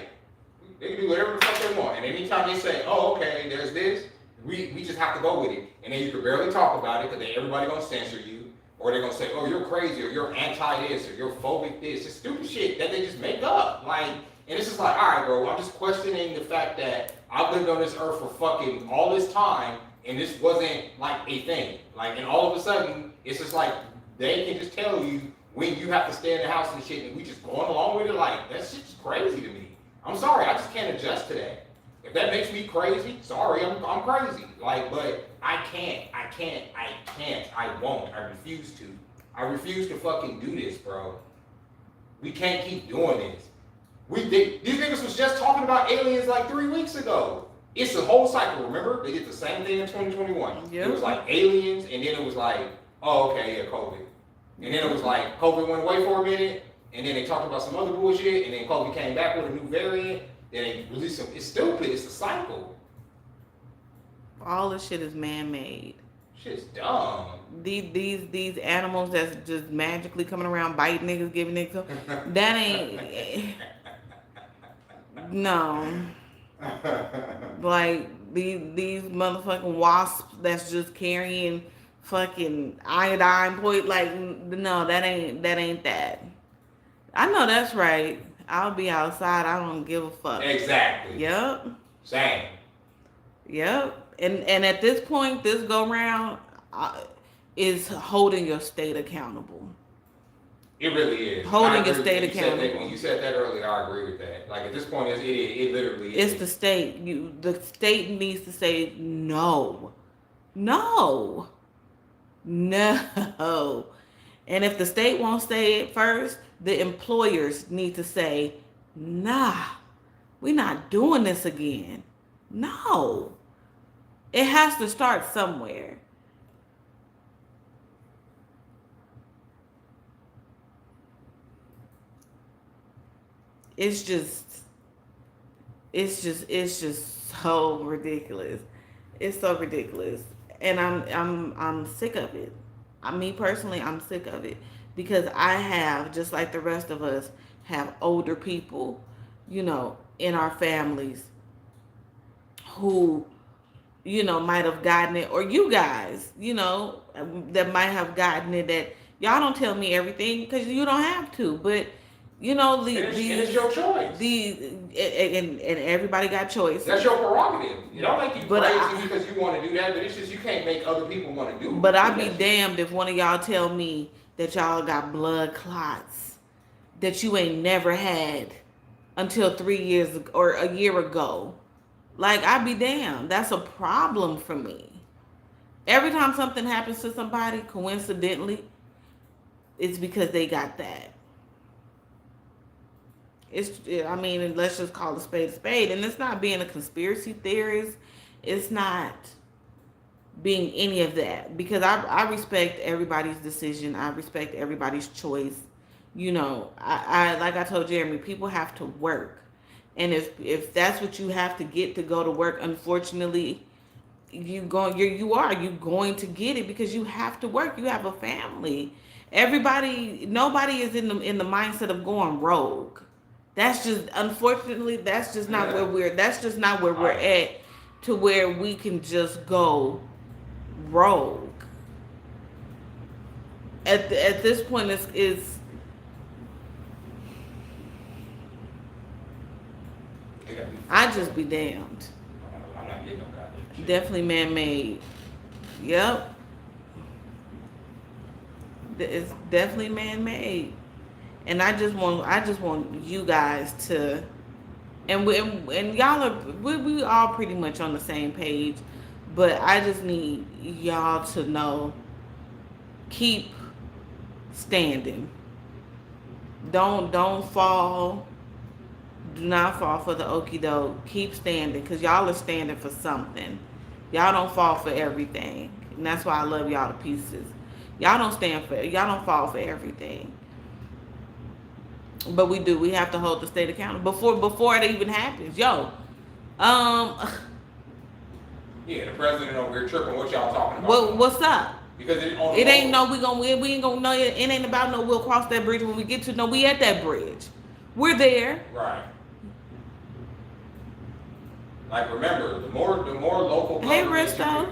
B: They can do whatever the fuck they want. And anytime they say, oh, okay, there's this, we just have to go with it. And then you can barely talk about it because everybody gonna censor you. Or they're gonna say, oh, you're crazy, or you're anti this, or you're phobic this. It's stupid shit that they just make up. Like, and it's just like, all right, bro, I'm just questioning the fact that I've lived on this earth for fucking all this time, and this wasn't like a thing. Like, and all of a sudden, it's just like, they can just tell you when you have to stay in the house and shit, and we just going along with it. Like, that shit's crazy to me. I'm sorry, I just can't adjust to that. If that makes me crazy, sorry, I'm crazy. Like, but I won't, I refuse to. I refuse to fucking do this, bro. We can't keep doing this. These niggas was just talking about aliens like 3 weeks ago. It's the whole cycle, remember? They did the same thing in 2021. Yep. It was like aliens, and then it was like, oh, okay, yeah, COVID. And then it was like, COVID went away for a minute, and then they talked about some other bullshit, and then COVID came back with a new variant, then they released some, it's stupid, it's a cycle.
A: All this shit is man-made.
B: Shit's dumb.
A: These animals that's just magically coming around biting niggas, giving niggas, that ain't, no. Like, these motherfucking wasps that's just carrying fucking iodine point, like, no, that ain't that. I know that's right. I'll be outside. I don't give a fuck.
B: Exactly.
A: Yep.
B: Same.
A: Yep. And at this point, this go round is holding your state accountable.
B: It really is.
A: Holding your state accountable.
B: When you said that earlier, I agree with that. Like, at this point, it literally is.
A: It's the state. The state needs to say no. No. No. And if the state won't say it first, the employers need to say, nah, we're not doing this again. No. It has to start somewhere. It's just so ridiculous. It's so ridiculous. And I'm sick of it. Me personally, I'm sick of it because I have, just like the rest of us, have older people, in our families who, might have gotten it, or you guys, that might have gotten it, that y'all don't tell me everything because you don't have to, but
B: it's your choice.
A: And everybody got choice.
B: That's your prerogative. You don't make you crazy because you want to do that, but it's just you can't make other people want to do it.
A: But I'd be damned if one of y'all tell me that y'all got blood clots that you ain't never had until 3 years or a year ago. Like, I'd be damned. That's a problem for me. Every time something happens to somebody, coincidentally, it's because they got that. Let's just call a spade a spade. And it's not being a conspiracy theorist. It's not being any of that. Because I respect everybody's decision. I respect everybody's choice. I like I told Jeremy, people have to work. And if that's what you have to get to go to work, unfortunately, you're going to get it because you have to work. You have a family. Nobody is in the mindset of going rogue. That's just, unfortunately, that's just not where we're at, to where we can just go rogue. At this point, it's I just be damned.
B: I'm not ain't getting no goddamn shit.
A: Definitely man-made. Yep. It's definitely man-made. And I just want you guys to, and y'all are, we all pretty much on the same page, but I just need y'all to know, keep standing. Don't fall. Do not fall for the okie doke. Keep standing, because y'all are standing for something. Y'all don't fall for everything. And that's why I love y'all to pieces. Y'all don't fall for everything. But we do. We have to hold the state accountable before it even happens. Yo.
B: Yeah, the president over here tripping. What y'all talking about?
A: What's up?
B: Because
A: it ain't no we ain't gonna know it. It ain't about no we'll cross that bridge when we get to. No, we at that bridge. We're there.
B: Right. Like, remember, the more local government.
A: Hey, Risto.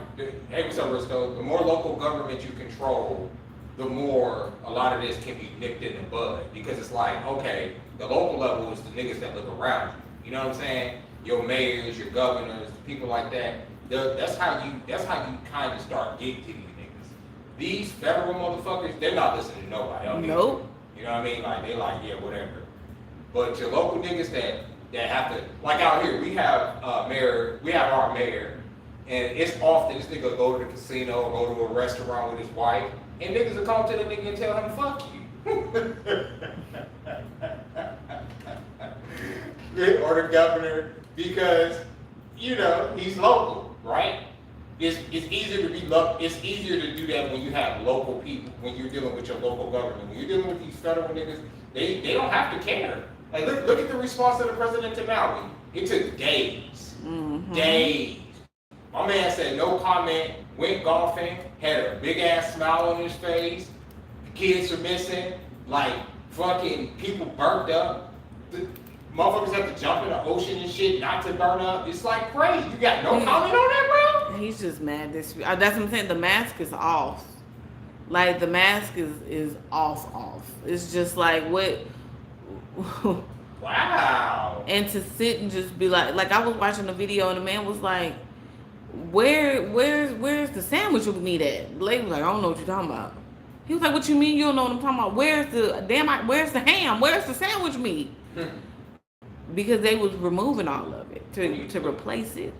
B: Hey, what's up, Risto? The more local government you control, the more a lot of this can be nipped in the bud. Because it's like, okay, the local level is the niggas that live around you. You know what I'm saying? Your mayors, your governors, people like that. That's how you kind of start getting to these niggas. These federal motherfuckers, they're not listening to nobody.
A: Nope.
B: You know what I mean? Like, they like, yeah, whatever. But your local niggas that have to, like out here, we have our mayor, and it's often this nigga go to the casino or go to a restaurant with his wife, and niggas will come to the nigga and tell him, fuck you. Or the governor, because, you know, he's local, right? It's easier to do that when you have local people, when you're dealing with your local government. When you're dealing with these federal niggas, they don't have to care. Like, look at the response of the president to Maui. It took days. Mm-hmm. Days. My man said no comment, went golfing, had a big ass smile on his face. The kids are missing. Like, fucking people burnt up. The motherfuckers have to jump in the ocean and shit not to burn up. It's like crazy. You got no comment on that, bro?
A: He's just mad. That's what I'm saying. The mask is off. Like, the mask is off. It's just like, what...
B: Wow.
A: And to sit and just be like I was watching a video and the man was like, where's the sandwich with meat at? The lady was like, I don't know what you're talking about. He was like, what you mean you don't know what I'm talking about? Where's the ham? Where's the sandwich meat? Because they was removing all of it to replace it.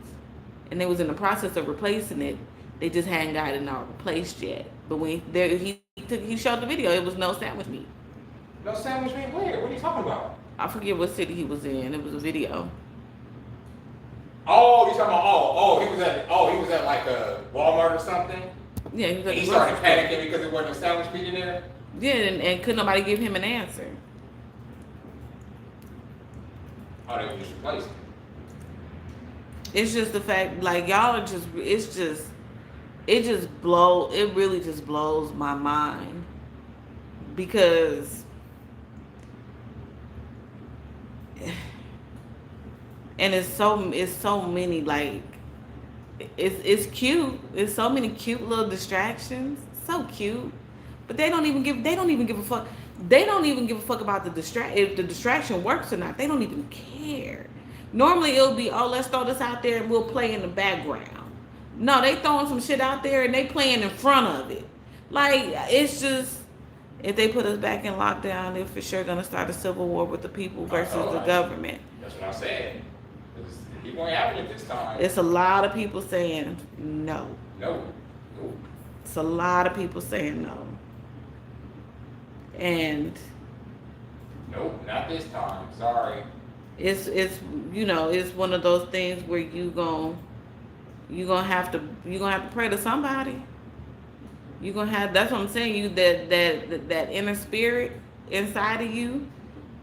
A: And they was in the process of replacing it. They just hadn't got it all replaced yet. But when he showed the video, it was no sandwich meat.
B: No sandwich meat where? What are you talking about?
A: I forget what city he was in. It was a video.
B: Oh, you talking about? He was at like a Walmart or something.
A: Yeah,
B: he started panicking because there wasn't no sandwich meat in there.
A: Yeah, and couldn't nobody give him an answer.
B: Oh, they were just replacing it.
A: It's just the fact, like, y'all are just. It really just blows my mind because. And it's so many, like, it's cute. It's so many cute little distractions. So cute. But they don't even give a fuck. They don't even give a fuck about if the distraction works or not. They don't even care. Normally it'll be, oh, let's throw this out there and we'll play in the background. No, they throwing some shit out there and they playing in front of it. Like, it's just, if they put us back in lockdown, they're for sure gonna start a civil war with the people versus the government.
B: That's what I said. People ain't having it this time.
A: It's a lot of people saying no.
B: No.
A: It's a lot of people saying no. And
B: nope, not this time. Sorry.
A: It's it's one of those things where you're gonna have to pray to somebody. That's what I'm saying. That inner spirit inside of you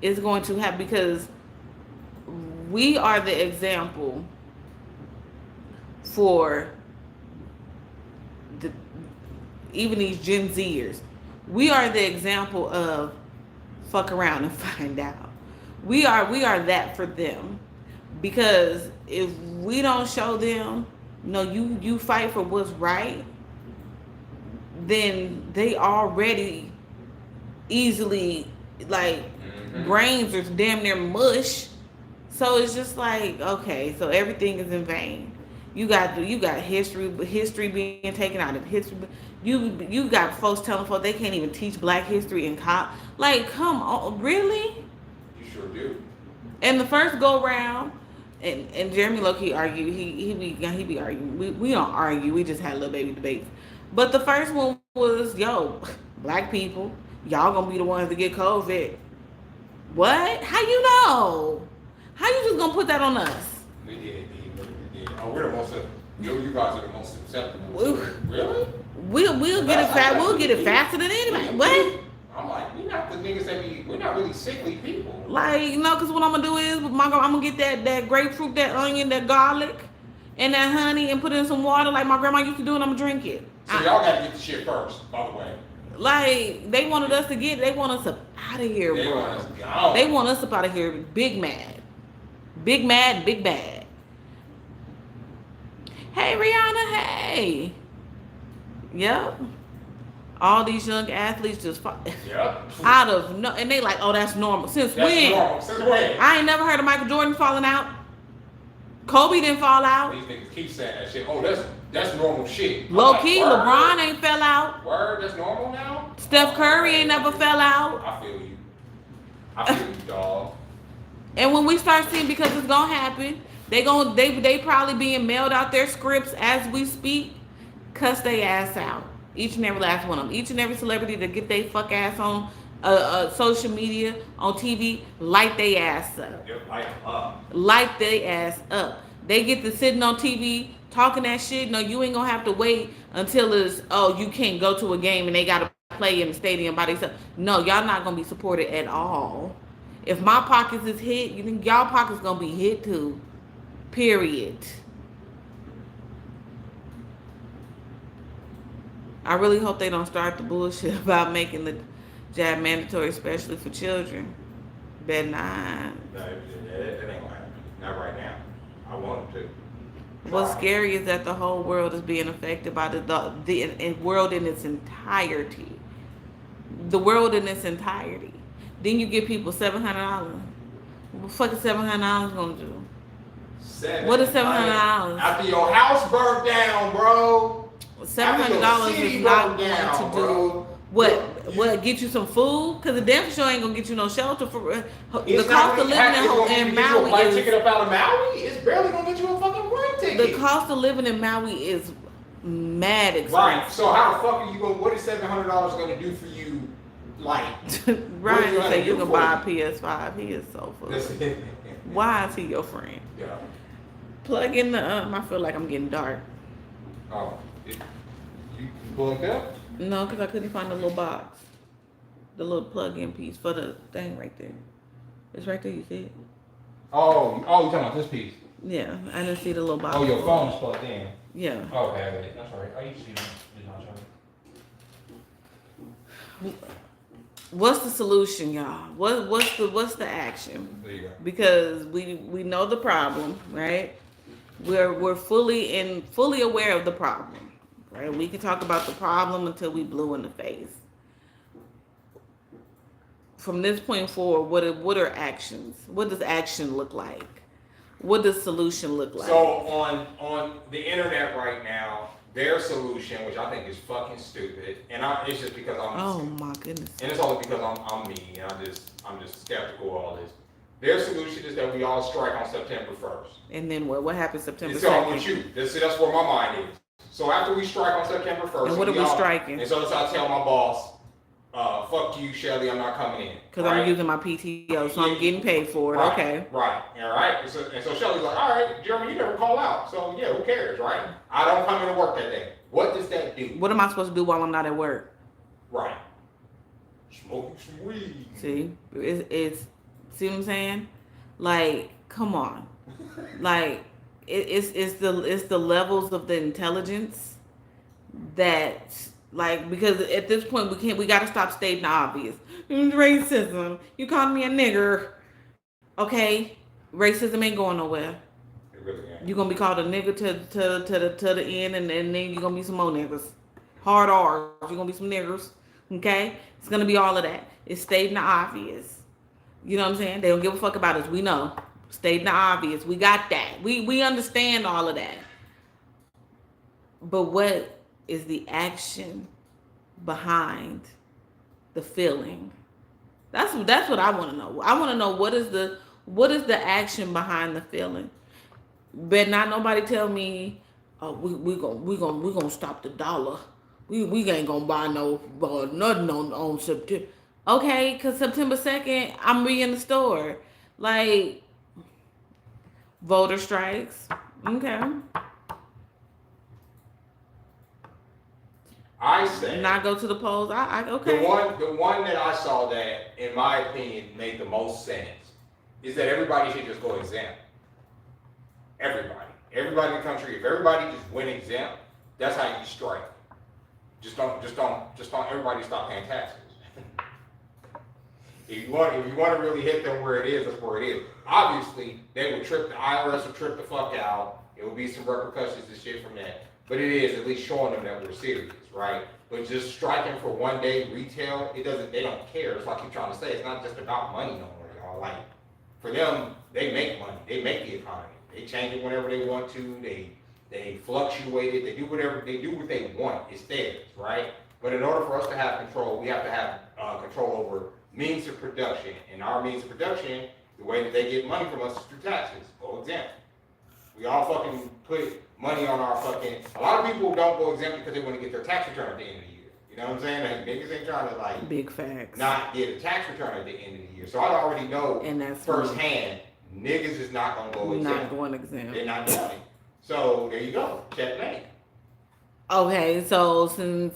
A: is going to have, because we are the example for even these Gen Zers. We are the example of fuck around and find out. We are that for them, because if we don't show them, no, you fight for what's right, then they already easily, like, brains are damn near mush. So it's just like, okay, so everything is in vain. You got history being taken out of history. You got folks telling folks they can't even teach Black history in college. Like, come on, really?
B: You sure do.
A: And the first go round, and Jeremy Loki argued. He be arguing. We don't argue. We just had little baby debates. But the first one was, yo, Black people, y'all gonna be the ones to get COVID. What? How you know? How you just gonna put that on us?
B: We did. Oh, we're the most. You guys are the most acceptable.
A: Ooh.
B: Really?
A: We'll get it fast. We'll get it faster than anybody. What?
B: I'm like, we not the niggas that we're not really sickly people.
A: Like, no, because what I'm gonna do is I'm gonna get that grapefruit, that onion, that garlic, and that honey, and put it in some water like my grandma used to do, and I'm gonna drink it.
B: So y'all gotta get the shit first, by the way.
A: Like, they wanted us up out of here,
B: They
A: bro.
B: want us gone.
A: They want us up out of here big mad. Big mad, big bad. Hey, Rihanna, hey. Yep. All these young athletes just
B: Yep.
A: out of no, and they like, oh, that's normal. Since
B: That's
A: when?
B: normal. Since when?
A: I ain't never heard of Michael Jordan falling out. Kobe didn't fall out.
B: These niggas keep saying that shit. Oh, that's normal shit.
A: Low
B: I'm
A: key,
B: like, word?
A: LeBron ain't fell out.
B: Word, that's normal now?
A: Steph Curry ain't never fell out.
B: I feel you. I feel you, dog.
A: And when we start seeing, because it's gonna happen, they probably being mailed out their scripts as we speak. Cuss they ass out. Each and every last one of them. Each and every celebrity that get they fuck ass on social media, on TV, light they ass up.
B: Yep, I am up.
A: Light they ass up. They get to sitting on TV talking that shit. No, you ain't gonna have to wait until it's, oh, you can't go to a game and they gotta play in the stadium by themselves. No, y'all not gonna be supported at all. If my pockets is hit, you think y'all pockets gonna be hit too. Period. I really hope they don't start the bullshit about making the jab mandatory, especially for children. Bet not.
B: No, it ain't gonna happen. Not right now. I want them to.
A: What's scary is that the whole world is being affected by the world in its entirety. The world in its entirety. Then you give people $700. What the fuck is $700 gonna do? What is $700?
B: After your house burnt down, bro.
A: $700 is not going to do what get you some food, because the damn sure ain't gonna get you no shelter. For the cost of living in Maui
B: is ticket up out of Maui. It's barely gonna get you a fucking plane ticket.
A: The cost of living in Maui is mad expensive.
B: Right. So how the fuck are you gonna? What is $700 gonna do for you? Like,
A: Ryan said you can buy a PS5. He is so full. Why is he your friend?
B: Yeah.
A: Plug in the. I feel like I'm getting dark.
B: Oh, you plugged up?
A: No, because I couldn't find the little box, the little plug-in piece for the thing right there. It's right there. You see it?
B: Oh, you talking about this piece?
A: Yeah, I didn't see the little box.
B: Oh, your phone's plugged in.
A: Yeah.
B: Oh, okay, that's all right. I used to see it.
A: What's the solution, y'all? What's the action?
B: There you go.
A: Because we know the problem, right? We're fully aware of the problem, right? We can talk about the problem until we blue in the face. From this point forward, what are actions? What does action look like? What does solution look like?
B: So on the internet right now, their solution, which I think is fucking stupid, and it's just because I'm.
A: Oh my goodness.
B: And it's only because I'm me, and I'm just skeptical of all this. Their solution is that we all strike on September 1st.
A: And then what? What happens September 2nd?
B: So I'm with you. That's where my mind is. So after we strike on September 1st,
A: and what are we striking?
B: And so that's how I tell my boss, fuck you, Shelly, I'm not coming in.
A: Because I'm using my PTO, so I'm getting paid for it.
B: Right,
A: okay.
B: Right. All right. And so Shelly's like, all right, Jeremy, you never call out. So yeah, who cares, right? I don't come into work that day. What does that do?
A: What am I supposed to do while I'm not at work?
B: Right. Smoking some weed.
A: See? It's see what I'm saying? Like, come on. Like, it's the levels of the intelligence that, like, because at this point we got to stop stating the obvious. Racism. You called me a nigger. Okay, racism ain't going nowhere.
B: It really ain't.
A: You're gonna be called a nigger to the end, and then you're gonna be some more niggers. Hard R's. You're gonna be some niggers. Okay, it's gonna be all of that. It's stating the obvious. You know what I'm saying? They don't give a fuck about us. We know. Stating the obvious. We got that. We understand all of that. But what is the action behind the feeling? That's what I want to know. I want to know what is the action behind the feeling. But not nobody tell me, oh, we gonna stop the dollar. We ain't gonna buy no nothing on September. Okay, cause September 2nd, I'm be in the store. Like voter strikes. Okay.
B: I say
A: Not go to the polls. I
B: the
A: okay.
B: one that I saw that, in my opinion, made the most sense is that everybody should just go exempt. Everybody in the country, if everybody just went exempt, that's how you strike. Just don't everybody stop paying taxes. If you want to really hit them where it is, that's where it is. Obviously, they would trip, the IRS would trip the fuck out. It would be some repercussions and shit from that. But it is at least showing them that we're serious, right? But just striking for one day retail, they don't care. It's like you're trying to say, it's not just about money no more, y'all. Like, for them, they make money. They make the economy. They change it whenever they want to. They fluctuate it. They do whatever, they do what they want. It's theirs, right? But in order for us to have control, we have to have control over means of production. And our means of production, the way that they get money from us is through taxes. Go exempt. We all fucking put money on our fucking, a lot of people don't go exempt because they want to get their tax return at the end of the year. You know what I'm saying? Like, niggas ain't trying to like
A: Big facts.
B: not get a tax return at the end of the year. So I already know
A: And that's
B: firsthand, niggas is not gonna go exempt.
A: not going exempt.
B: They're not doing it. So there you go. Checkmate.
A: Okay, so
B: Boom.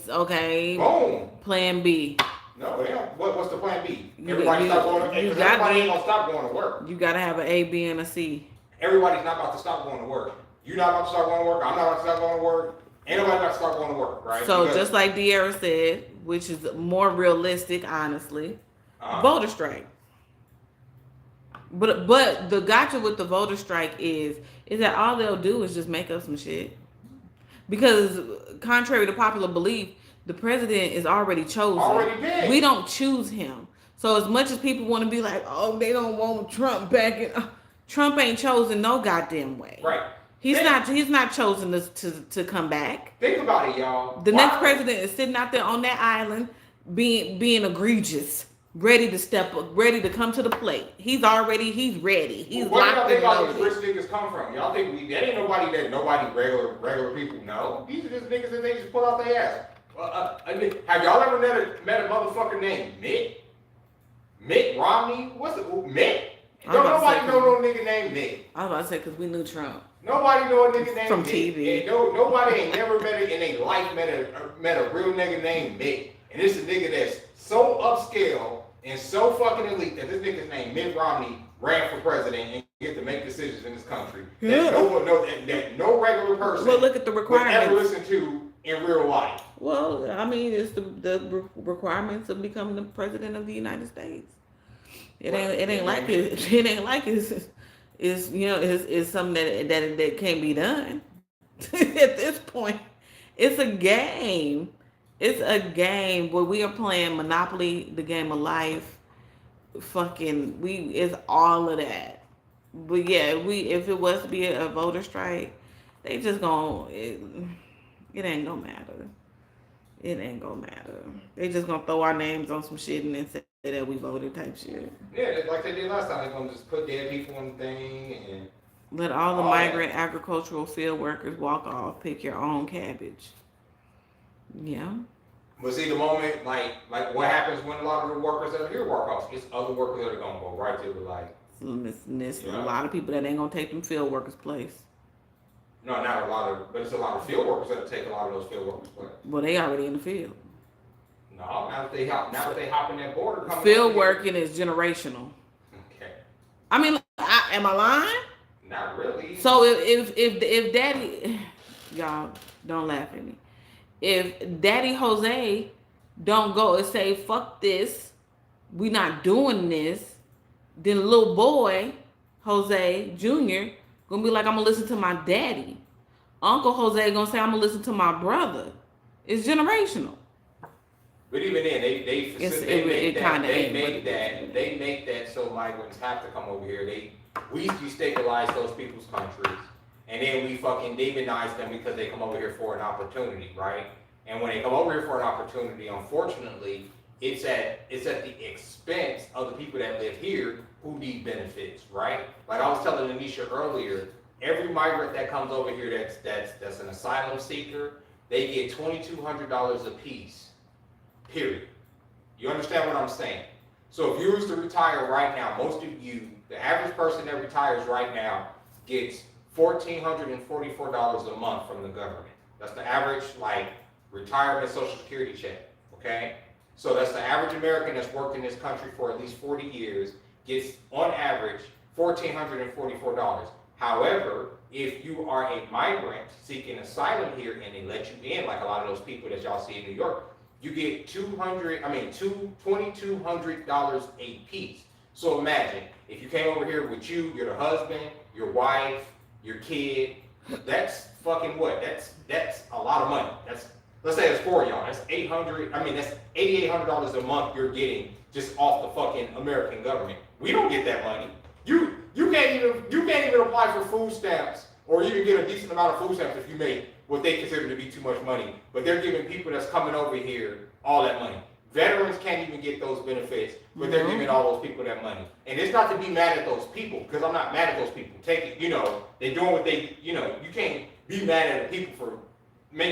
A: plan B.
B: No, they don't. What's the plan B?
A: You-
B: Everybody
A: you-
B: stop going to
A: you
B: because
A: got
B: everybody
A: to-
B: ain't gonna stop going to work.
A: You gotta have an A, B, and a C.
B: Everybody's not about to stop going to work. You're not about to start going to work. I'm not about to start going to work. Ain't nobody about to start going to work, right?
A: So
B: Because,
A: just like De'Ara said, which is more realistic, honestly, voter strike. But the gotcha with the voter strike is that all they'll do is just make up some shit. Because contrary to popular belief, the president is already chosen.
B: Already picked.
A: We don't choose him. So as much as people want to be like, oh, they don't want Trump back in, Trump ain't chosen no goddamn way.
B: right.
A: He's not chosen to come back.
B: Think about it, y'all.
A: The next president is sitting out there on that island being egregious, ready to step up, ready to come to the plate. He's ready. He's
B: Where
A: locked
B: y'all think
A: and
B: all these
A: loaded.
B: rich niggas come from? Y'all think that ain't nobody regular people know? These are just niggas that they just pull out their ass. Have y'all ever met a motherfucker named Mitt? Mitt Romney? What's it? Mitt?
A: I'm about to
B: Nobody
A: say-
B: know no nigga named Mitt.
A: I was about to say because we knew Trump.
B: Nobody know a nigga named
A: From
B: Mitt.
A: TV.
B: And nobody ain't never met in their life met a real nigga named Mitt. And this is a nigga that's so upscale and so fucking elite that this nigga's named Mitt Romney ran for president and get to make decisions in this country
A: Yeah.
B: that no regular person
A: Well, look at the
B: would ever
A: requirements.
B: listen to in real life.
A: Well, I mean, it's the requirements of becoming the president of the United States. It ain't like it's something that can't be done. At this point, it's a game. It's a game where we are playing Monopoly, the game of life. It's all of that. But yeah, if it was to be a voter strike, they just it ain't gonna matter. It ain't gonna matter. They just gonna throw our names on some shit and then say that we voted type shit.
B: Yeah, like they did last time. They're gonna just put dead people in the thing and
A: Let all the
B: Oh,
A: migrant agricultural field workers walk off. Pick your own cabbage. Yeah.
B: but see the moment like what happens when a lot of the workers that are here walk off, it's other workers that are gonna go right to the like
A: It's
B: Yeah.
A: a lot of people that ain't gonna take them field workers' place.
B: no, not a lot of, but it's a lot of field workers that take a lot of those field workers' place.
A: Well, they already in the field.
B: No, now that they hop in that border, coming
A: Field
B: up here-
A: working is generational.
B: Okay,
A: I mean, am I lying?
B: not really.
A: So if Daddy, y'all don't laugh at me. If Daddy Jose don't go and say fuck this, we not doing this, then little boy Jose Jr. gonna be like, I'm gonna listen to my daddy. Uncle Jose gonna say, I'm gonna listen to my brother. It's generational.
B: But even then, they make that so migrants have to come over here. We destabilize those people's countries. and then we fucking demonize them because they come over here for an opportunity, right? And when they come over here for an opportunity, unfortunately, it's at the expense of the people that live here who need benefits, right? Like I was telling Anisha earlier, every migrant that comes over here that's an asylum seeker, they get $2,200 a piece, period. You understand what I'm saying? So if you was to retire right now, most of you, the average person that retires right now gets $1,444 a month from the government. That's the average, like, retirement Social Security check, okay? So that's the average American that's worked in this country for at least 40 years gets, on average, $1,444. However, if you are a migrant seeking asylum here and they let you in, like a lot of those people that y'all see in New York, you get $2,200 a piece. So imagine, if you came over here with you're the husband, your wife, your kid, that's fucking what? That's a lot of money. Let's say it's for y'all. That's $8,800 a month you're getting just off the fucking American government. We don't get that money. You can't even apply for food stamps or even get a decent amount of food stamps if you make what they consider to be too much money. But they're giving people that's coming over here all that money. Veterans can't even get those benefits, but they're giving all those people that money. And it's not to be mad at those people, because I'm not mad at those people. Take it, they're doing what they, you can't be mad at the people for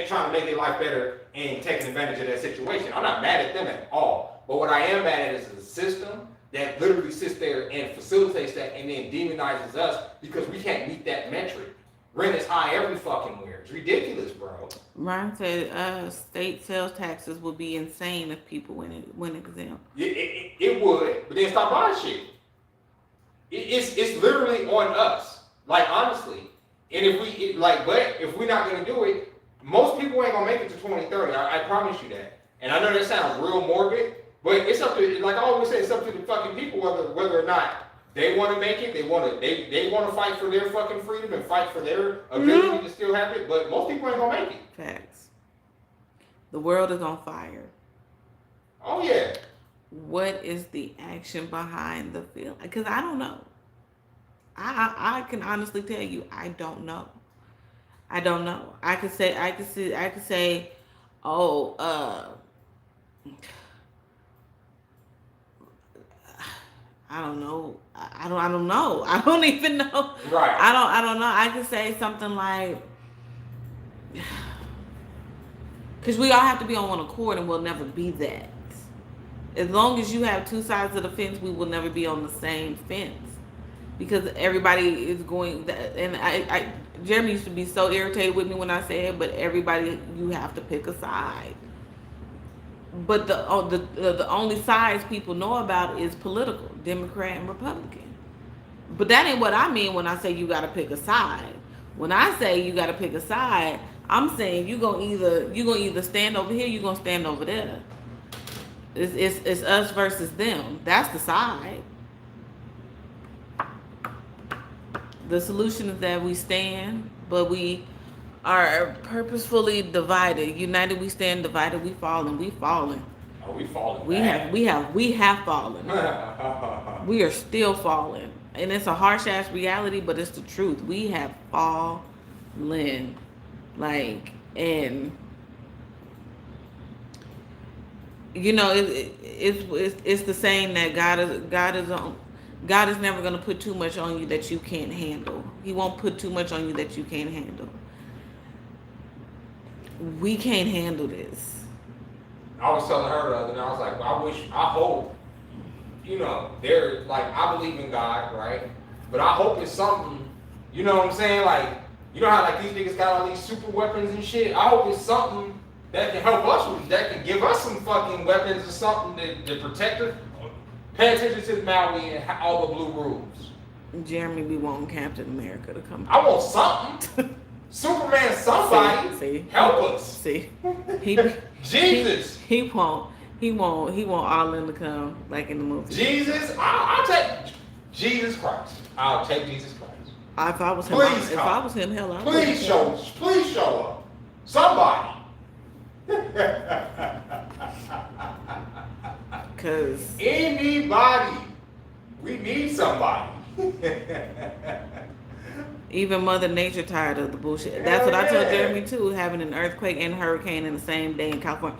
B: trying to make their life better and taking advantage of that situation. I'm not mad at them at all. But what I am mad at is the system that literally sits there and facilitates that and then demonizes us because we can't meet that metric. Rent is high every fucking where. It's ridiculous, bro.
A: Ryan said state sales taxes would be insane if people went exempt.
B: It would, but then stop buying shit. It's literally on us. Like, honestly. And if we're not going to do it, most people ain't going to make it to 2030. I promise you that. And I know that sounds real morbid, but it's up to, like I always say, it's up to the fucking people whether or not they want to make it. They want to fight for their fucking freedom and fight for their ability to still have it. But most people ain't going to make it.
A: Facts. The world is on fire.
B: Oh, yeah.
A: What is the action behind the feeling? Because I don't know. I can honestly tell you, I don't know. I don't know. I could say, oh, I don't know. I don't know. I don't even know.
B: Right.
A: I don't know. I could say something like, because we all have to be on one accord, and we'll never be that. As long as you have two sides of the fence, we will never be on the same fence, because everybody is going. And Jeremy used to be so irritated with me when I said, but everybody, you have to pick a side. But the only sides people know about is political, Democrat and Republican. But that ain't what I mean when I say you got to pick a side. When I say you got to pick a side, I'm saying you gonna either stand over here, you gonna stand over there. It's us versus them. That's the side. The solution is that we stand, but we are purposefully divided. United we stand, divided we fall, and we falling.
B: Oh, we falling.
A: We have fallen. We are still falling, and it's a harsh ass reality, but it's the truth. We have fallen, and it's the saying that God is never going to put too much on you that you can't handle. He won't put too much on you that you can't handle. We can't handle this.
B: I was telling her the other day, I was like, I hope, they're like, I believe in God, right? But I hope it's something, you know what I'm saying? Like, you know how like these niggas got all these super weapons and shit? I hope it's something that can help us with, that can give us some fucking weapons or something to protect us. Pay attention to the Maui and all the blue rules.
A: Jeremy be wanting Captain America to come.
B: I want something. Superman, somebody.
A: See,
B: help us.
A: See,
B: Jesus.
A: He won't all in to come like in the movie.
B: Jesus, I'll take Jesus Christ. I'll take Jesus Christ.
A: If I was him, hell, I would.
B: Please show up. Somebody.
A: Cause
B: anybody. We need somebody.
A: Even Mother Nature tired of the bullshit. That's
B: Hell
A: what I told
B: yeah.
A: Jeremy too. Having an earthquake and hurricane in the same day in California,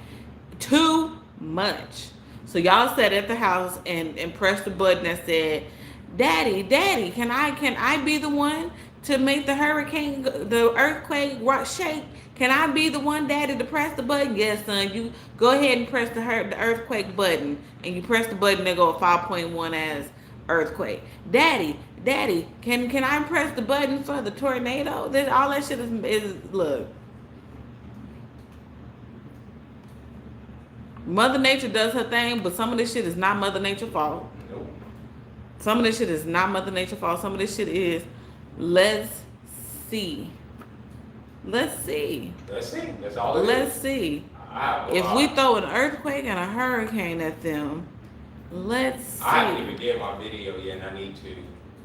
A: too much. So y'all sat at the house and pressed the button that said, "Daddy, Daddy, can I be the one to make the hurricane, the earthquake shake? Can I be the one, Daddy, to press the button?" Yes, son. You go ahead and press the earthquake button, and you press the button. They go a 5.1 as earthquake. Daddy, Daddy, can I press the button for the tornado? This all that shit is look. Mother Nature does her thing, but some of this shit is not Mother Nature's fault.
B: Nope.
A: Some of this shit is not Mother Nature's fault. Some of this shit is, let's see. Let's see.
B: Let's see. That's all it is.
A: Let's see. If we throw an earthquake and a hurricane at them, let's see.
B: I haven't even did my video yet, and I need to.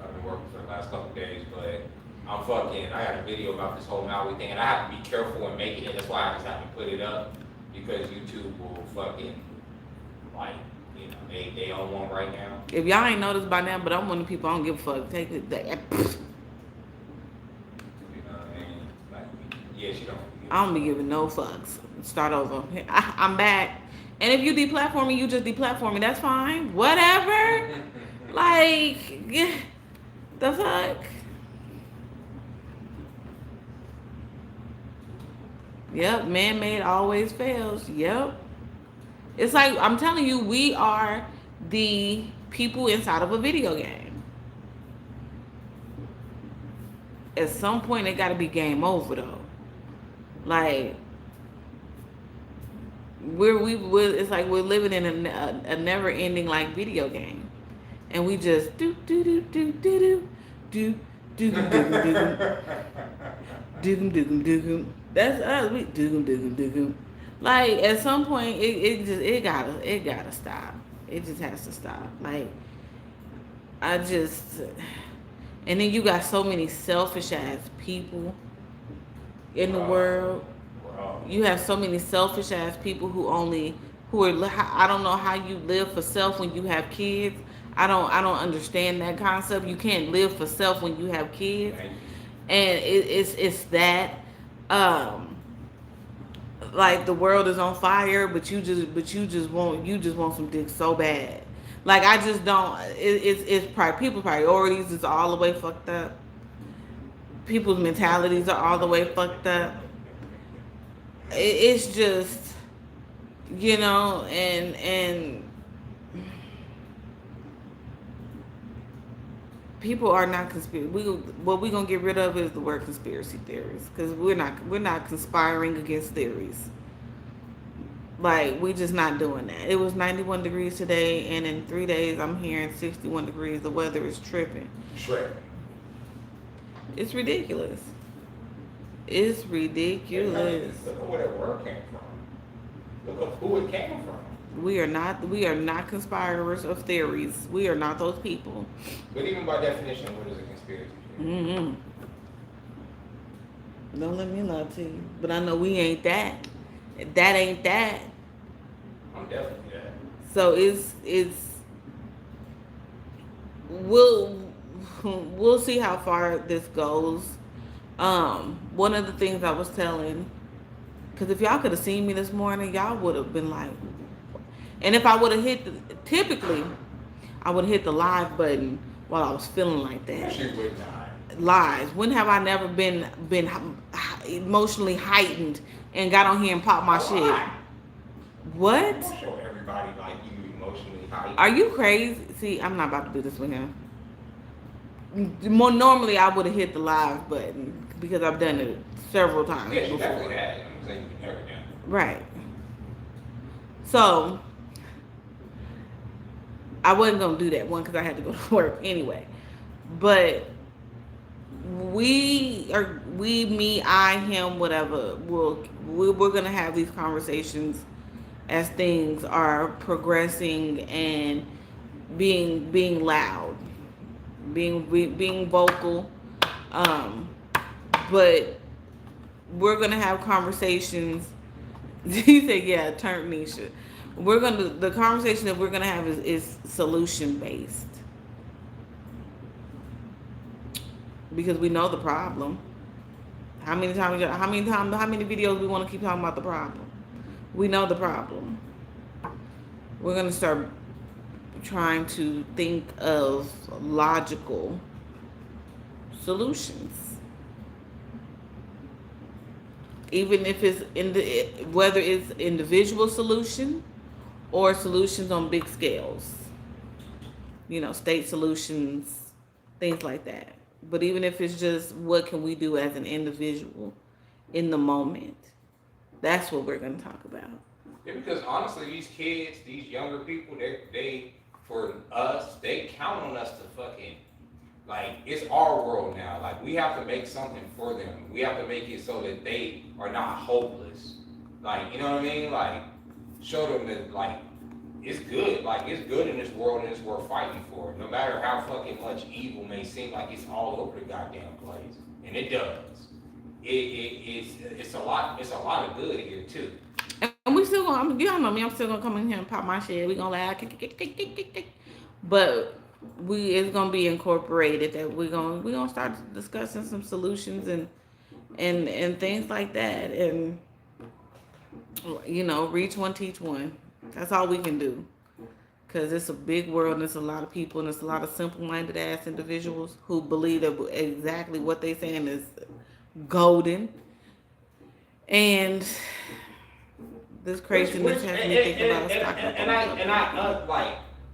B: I've been working for the last couple of days, but I had a video about this whole Maui thing, and I have to be careful in making it. That's why I just haven't put it up, because YouTube will fucking, like, you know, they on one right now.
A: If y'all ain't noticed by now, but I'm one of the people I don't give a fuck. Take it.
B: You know what I mean? Like, yeah, she don't.
A: I don't be giving no fucks. Start over. I'm back. And if you deplatform me, you just deplatform me. That's fine. Whatever. Like, the fuck? Yep, man-made always fails. Yep. It's like, I'm telling you, we are the people inside of a video game. At some point, it got to be game over, though. Like, it's like we're living in a never-ending, like, video game. And we just do do do do do do do do do do do. That's us. We do. Like, at some point, it gotta stop. It just has to stop. Like, and then you got so many selfish ass people in the world. You have so many selfish ass people who are. I don't know how you live for self when you have kids. I don't understand that concept. You can't live for self when you have kids, and it's that. Like, the world is on fire, but you just want some dick so bad. Like, I just don't. People's priorities is all the way fucked up. People's mentalities are all the way fucked up. It's just, and people are not conspiracy. What we gonna get rid of is the word conspiracy theories, because we're not conspiring against theories. Like, we just not doing that. It was 91 degrees today, and in 3 days I'm hearing 61 degrees. The weather is tripping. It's ridiculous. It's ridiculous.
B: Look at where that word came from. Look at who it came from.
A: We are not conspirators of theories. We are not those people.
B: But even by definition, what is a conspiracy theory?
A: Don't let me lie to you. But I know we ain't that. That ain't that.
B: I'm definitely that.
A: So we'll see how far this goes. One of the things I was telling, because if y'all could have seen me this morning, y'all would have been like, and if I would have typically, I would have hit the live button while I was feeling like that.
B: She would not.
A: Lies. When have I never been emotionally heightened and got on here and popped my shit? What?
B: Don't show everybody like you emotionally heightened.
A: Are you crazy? See, I'm not about to do this with him. More normally, I would have hit the live button because I've done it several times
B: Yeah, she
A: before.
B: definitely had it. I'm saying you can never do it.
A: Right. So I wasn't gonna do that one because I had to go to work anyway. But me, I, him, whatever. We're gonna have these conversations as things are progressing and being loud, being vocal. But we're gonna have conversations. He said, "Yeah, turn Nisha." The conversation that we're gonna have is solution based. because we know the problem. How many videos we want to keep talking about the problem? We know the problem. We're gonna start trying to think of logical solutions, even if it's whether it's individual solution or solutions on big scales. State solutions, things like that. But even if it's just what can we do as an individual in the moment, that's what we're going to talk about.
B: Yeah, because honestly, these kids, these younger people, for us, they count on us to fucking, like, it's our world now. Like, we have to make something for them. We have to make it so that they are not hopeless. Like, you know what I mean? Like, show them that, like, it's good. Like, it's good in this world and it's worth fighting for. No matter how fucking much evil may seem like it's all over the goddamn place. And it does. It's a lot of good here too.
A: And we still gonna, y'all know me, I'm still gonna come in here and pop my shit. We gonna laugh, but it's gonna be incorporated that we're gonna start discussing some solutions and things like that, and reach one, teach one. That's all we can do, because it's a big world and it's a lot of people and it's a lot of simple-minded ass individuals who believe that exactly what they saying is golden, and this craziness has me thinking about stock.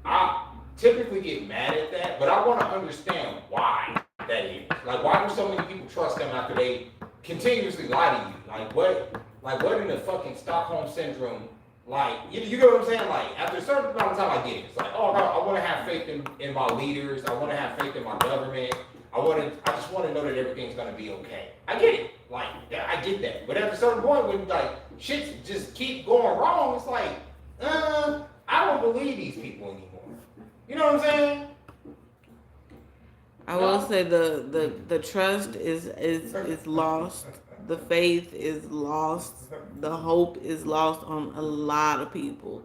B: I typically get mad at that, but I want to understand why that is. Like, why do so many people trust them after they continuously lie to you? What in the fucking Stockholm syndrome? Like, you know what I'm saying? Like, after a certain amount of time, I get it. It's like, oh, no, I want to have faith in my leaders. I want to have faith in my government. I just want to know that everything's gonna be okay. I get it. Like, I get that. But at a certain point, when like shit just keep going wrong, it's like, I don't believe these people anymore. You know what I'm saying?
A: I will say the trust is lost. The faith is lost. The hope is lost on a lot of people.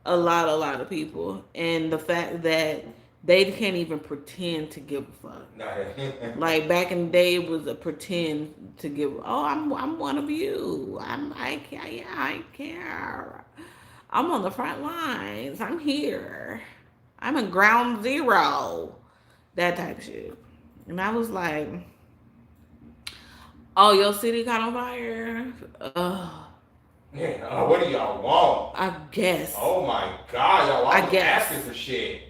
A: A lot of people. And the fact that they can't even pretend to give a fuck. Like back in the day, it was a pretend to give. Oh, I'm one of you. I care. I'm on the front lines. I'm here. I'm in ground zero. That type of shit. And I was like, oh, your city caught on fire.
B: Yeah. What do y'all want?
A: I guess.
B: Oh my God, y'all asking for shit.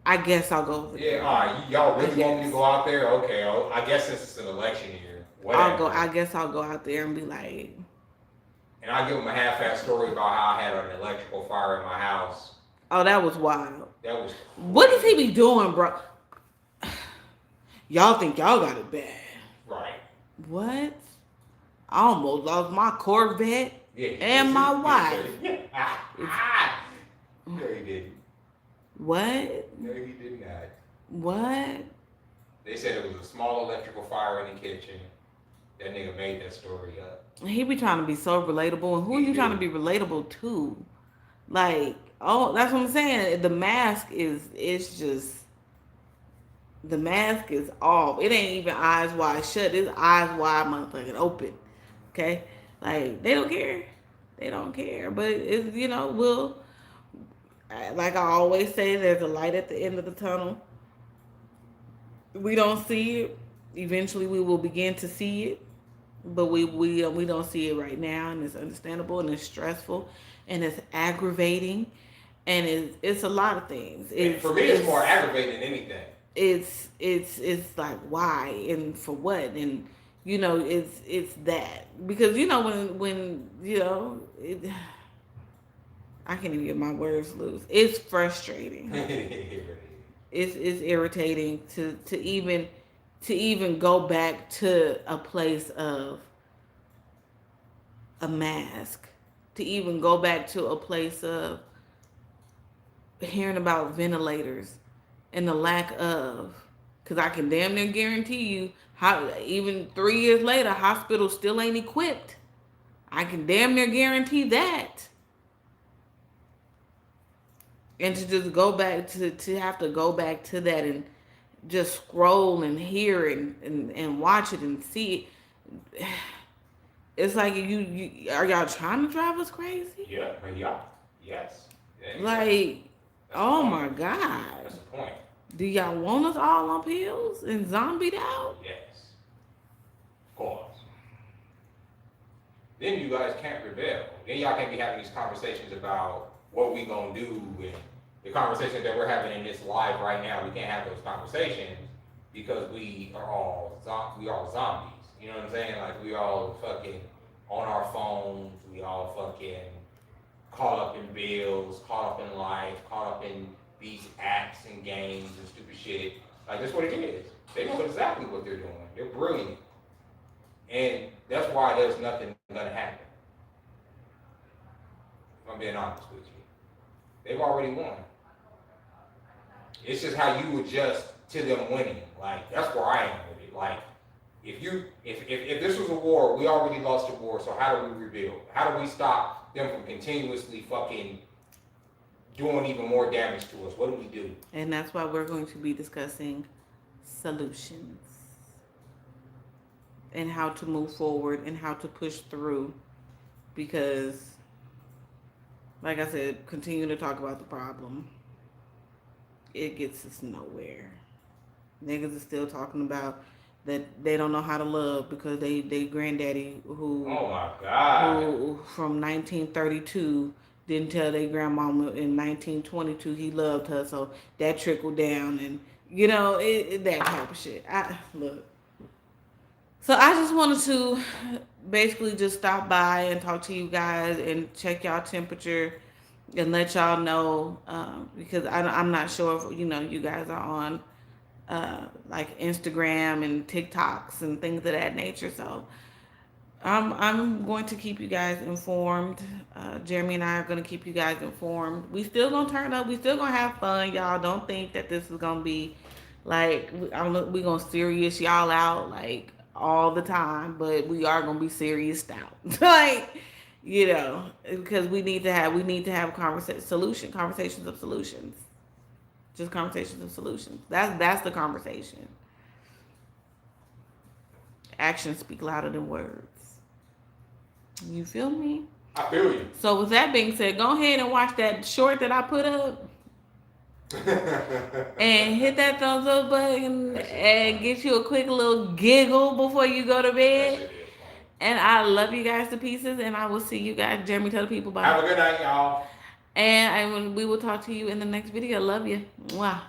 A: I guess I'll go with
B: it. All right, y'all really want me to go out there? Okay, I guess since it's an election year, whatever.
A: I guess I'll go out there and be like.
B: And I'll give them a half-assed story about how I had an electrical fire in my house.
A: Oh, that was wild.
B: That was.
A: What does he be doing, bro? Y'all think y'all got it bad.
B: Right.
A: What? I almost lost my Corvette and my wife.
B: No, he didn't.
A: What?
B: No, he did not.
A: What?
B: They said it was a small electrical fire in the kitchen. That nigga made that story up.
A: He be trying to be so relatable. And who are you trying to be relatable to? Like, oh, that's what I'm saying. The mask it's just, the mask is off. It ain't even eyes wide shut. It's eyes wide motherfucking open. Okay? Like, they don't care. They don't care. But it's, like I always say, there's a light at the end of the tunnel. We don't see it. Eventually, we will begin to see it, but we don't see it right now, and it's understandable, and it's stressful, and it's aggravating, and it's a lot of things.
B: For me, it's more aggravating than anything.
A: It's like, why and for what, and it's that, because when I can't even get my words loose. It's frustrating. It's irritating to even go back to a place of a mask, to even go back to a place of hearing about ventilators and the lack of, because I can damn near guarantee you, how even 3 years later, hospitals still ain't equipped. I can damn near guarantee that. And to just go back to have to go back to that, and just scroll and hear it and watch it and see it. It's like you are y'all trying to drive us crazy?
B: Yeah, but yeah, yes. Yeah,
A: Like,
B: that's
A: oh
B: the
A: my
B: point.
A: God.
B: That's the point.
A: Do y'all want us all on pills and zombied out?
B: Yes, of course. Then you guys can't rebel. Then y'all can't be having these conversations about what we gonna do and the conversations that we're having in this live right now. We can't have those conversations because we are all zombies. You know what I'm saying? Like we all fucking on our phones. We all fucking caught up in bills, caught up in life, caught up in these apps and games and stupid shit. Like that's what it is. They know exactly what they're doing. They're brilliant. And that's why there's nothing gonna happen. If I'm being honest with you. They've already won. It's just how you adjust to them winning. Like that's where I am with it. Like if this was a war, we already lost the war, so how do we rebuild? How do we stop them from continuously fucking doing even more damage to us? What do we do?
A: And that's why we're going to be discussing solutions and how to move forward and how to push through, because like I said, continue to talk about the problem, it gets us nowhere. Niggas is still talking about that they don't know how to love because they granddaddy
B: Oh my God.
A: who from 1932 didn't tell their grandmama in 1922 he loved her, so that trickled down, and that type of shit. So I just wanted to basically just stop by and talk to you guys and check y'all temperature and let y'all know, because I'm not sure if you guys are on like Instagram and TikToks and things of that nature. So I'm going to keep you guys informed. Jeremy and I are going to keep you guys informed. We still gonna turn up. We still gonna have fun, y'all. Don't think that this is gonna be like we gonna serious y'all out like all the time, but we are gonna be serious out. Like, because we need to have conversations of solutions. Just conversations of solutions. That's the conversation. Actions speak louder than words. You feel me?
B: I feel you.
A: So with that being said, go ahead and watch that short that I put up. And hit that thumbs up button and get you a quick little giggle before you go to bed. And I love you guys to pieces, and I will see you guys. Jeremy, tell the people bye.
B: Have a good night, y'all.
A: And we will talk to you in the next video. Love you. Mwah.